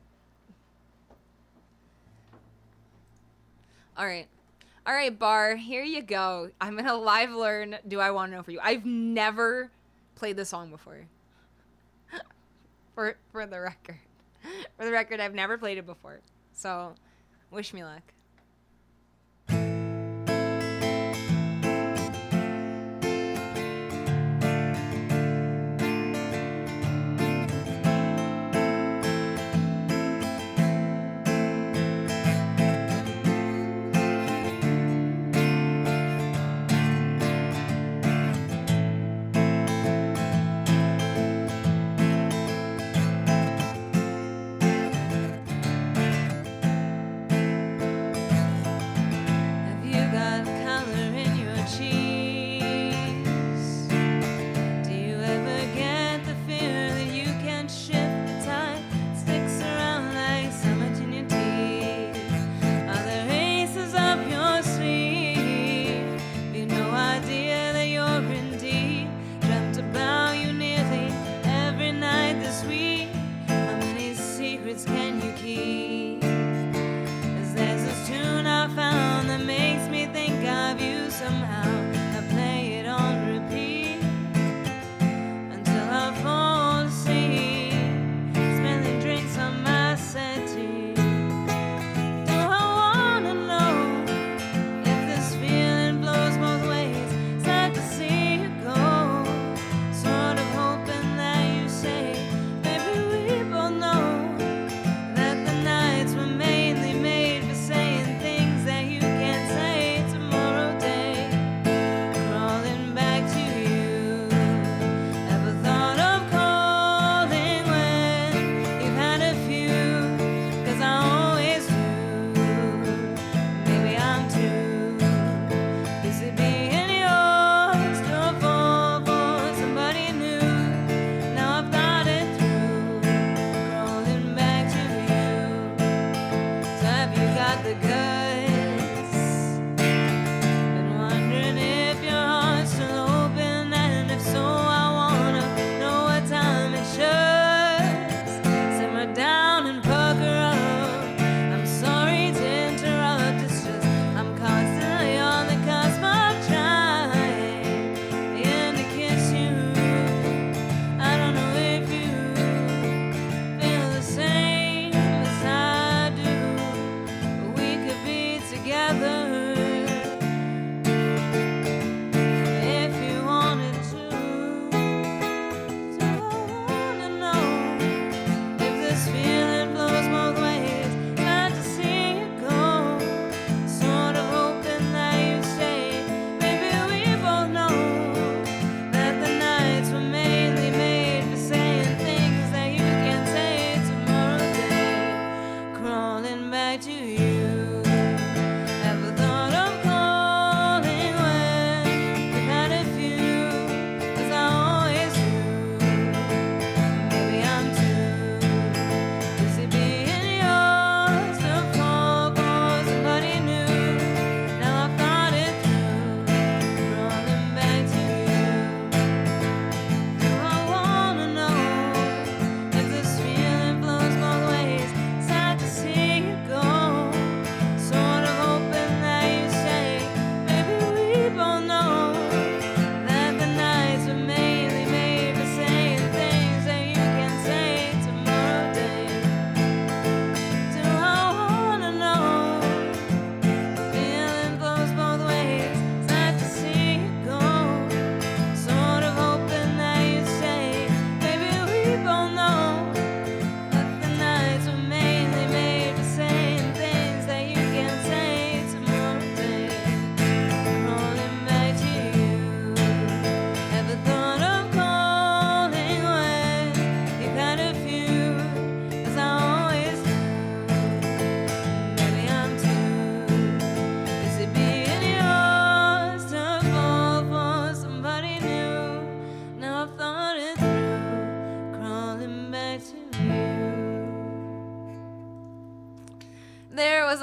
All right, Bar, here you go. I'm gonna live learn Do I Want to Know For You. I've never played this song before. For the record. For the record, I've never played it before. So, wish me luck.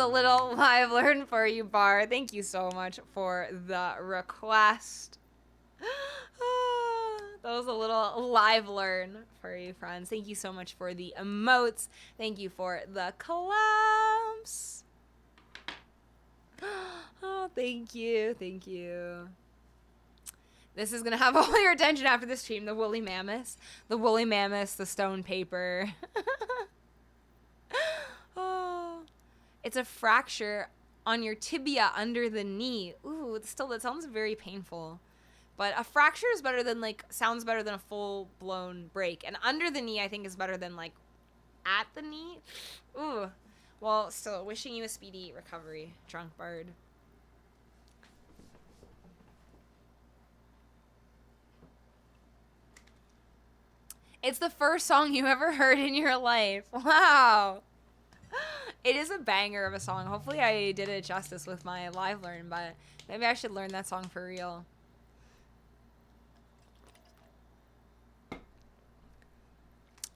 a little live learn for you, Bar. Thank you so much for the request. That was a little live learn for you, friends. Thank you so much for the emotes. Thank you for the claps. Oh, thank you. Thank you. This is going to have all your attention after the stream. The woolly mammoths. The woolly mammoths, the stone paper. Oh, it's a fracture on your tibia under the knee. Ooh, still, that sounds very painful. But a fracture is better than, like, sounds better than a full-blown break. And under the knee, I think, is better than, like, at the knee. Ooh. Well, still, wishing you a speedy recovery, Drunk Bard. It's the first song you ever heard in your life. Wow. It is a banger of a song. Hopefully I did it justice with my live learn, but maybe I should learn that song for real.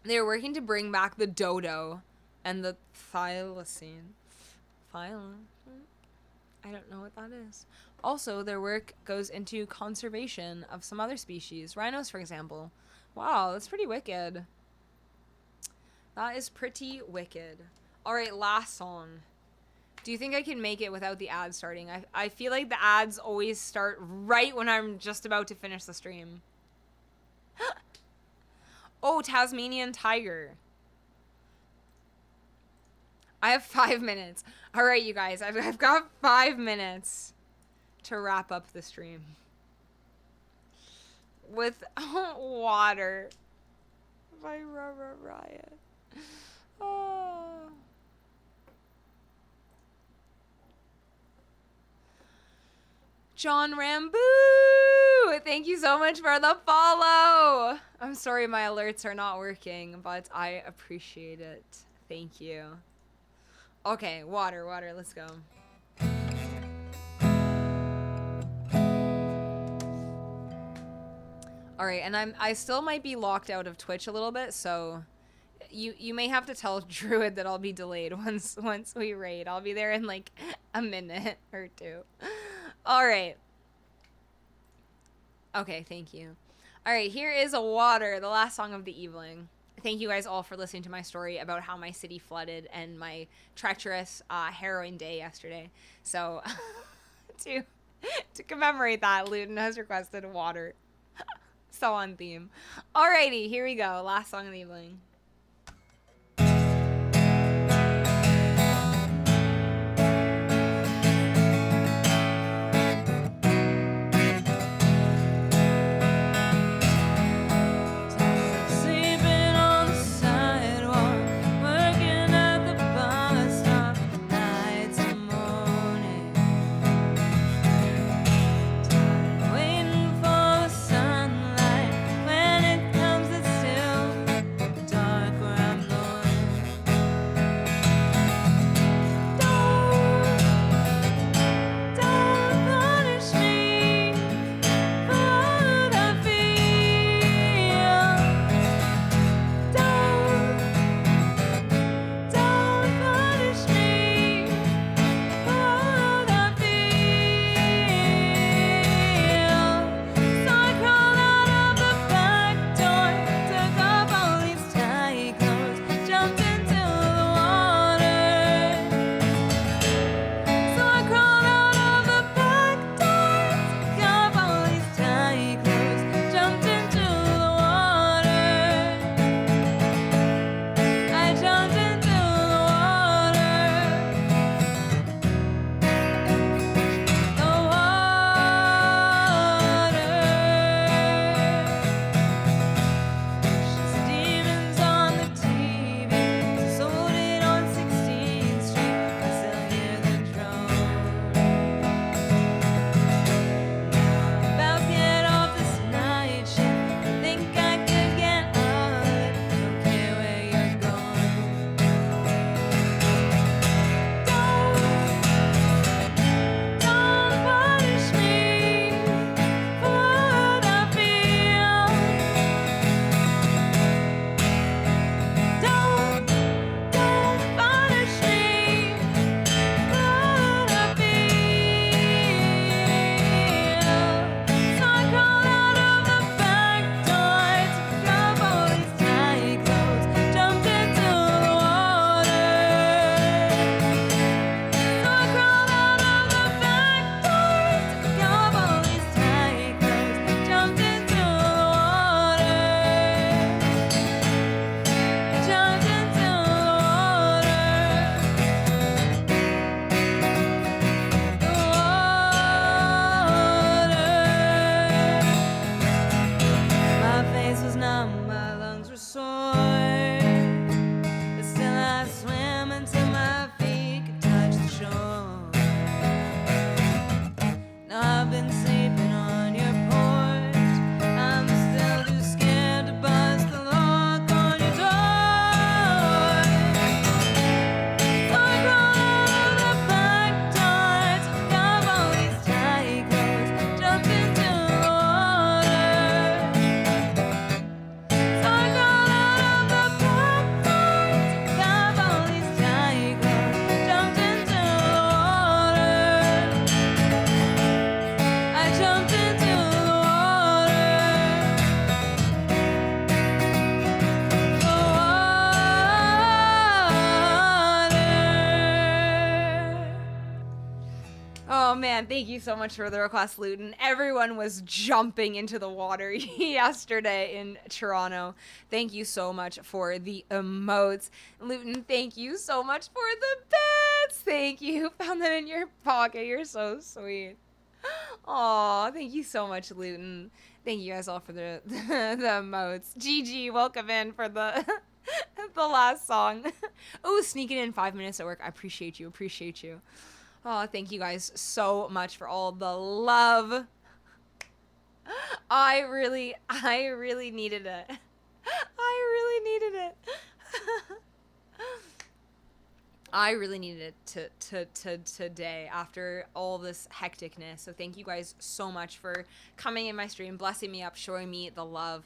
They're working to bring back the dodo and the thylacine. I don't know what that is. Also, their work goes into conservation of some other species. Rhinos, for example. Wow, that's pretty wicked. That is pretty wicked. Alright, last song. Do you think I can make it without the ads starting? I feel like the ads always start right when I'm just about to finish the stream. Oh, Tasmanian tiger. I have 5 minutes. Alright, you guys. I've got 5 minutes to wrap up the stream. With water by Rubber Riot. Oh. John Rambo, thank you so much for the follow. I'm sorry my alerts are not working, but I appreciate it. Thank you. Okay, water, let's go. All right, and I still might be locked out of Twitch a little bit, so you may have to tell Druid that I'll be delayed once we raid. I'll be there in like a minute or two. All right. Okay, thank you. All right, here is a water, the last song of the evening. Thank you guys all for listening to my story about how my city flooded and my treacherous harrowing day yesterday. So to commemorate that, Luton has requested water. So on theme. Alrighty, here we go. Last song of the evening. Dark man, thank you so much for the request, Luton. Everyone was jumping into the water yesterday in Toronto. Thank you so much for the emotes. Luton, thank you so much for the bits. Thank you. Found that in your pocket. You're so sweet. Aw, thank you so much, Luton. Thank you guys all for the emotes. GG, welcome in for the the last song. Oh, sneaking in 5 minutes at work. I appreciate you. Appreciate you. Oh, thank you guys so much for all the love. I really needed it. I really needed it. I really needed it to today after all this hecticness. So thank you guys so much for coming in my stream, blessing me up, showing me the love.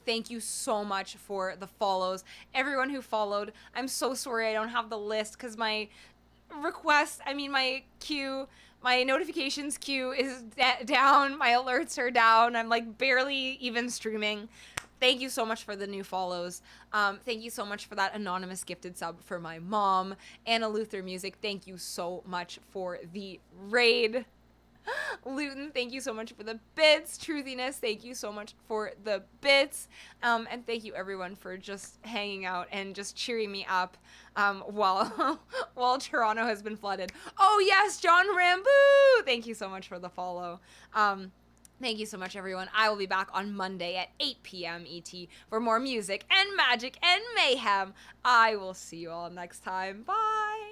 Thank you so much for the follows. Everyone who followed, I'm so sorry I don't have the list because my my notifications queue is down. My alerts are down. I'm like barely even streaming. Thank you so much for the new follows. Thank you so much for that anonymous gifted sub for my mom. Anna Luther Music, thank you so much for the raid. Luton, thank you so much for the bits. Truthiness, thank you so much for the bits. And thank you everyone for just hanging out and just cheering me up while while Toronto has been flooded. Oh yes, John Rambo! Thank you so much for the follow. Thank you so much, everyone. I will be back on Monday at 8 p.m. ET for more music and magic and mayhem. I will see you all next time. Bye!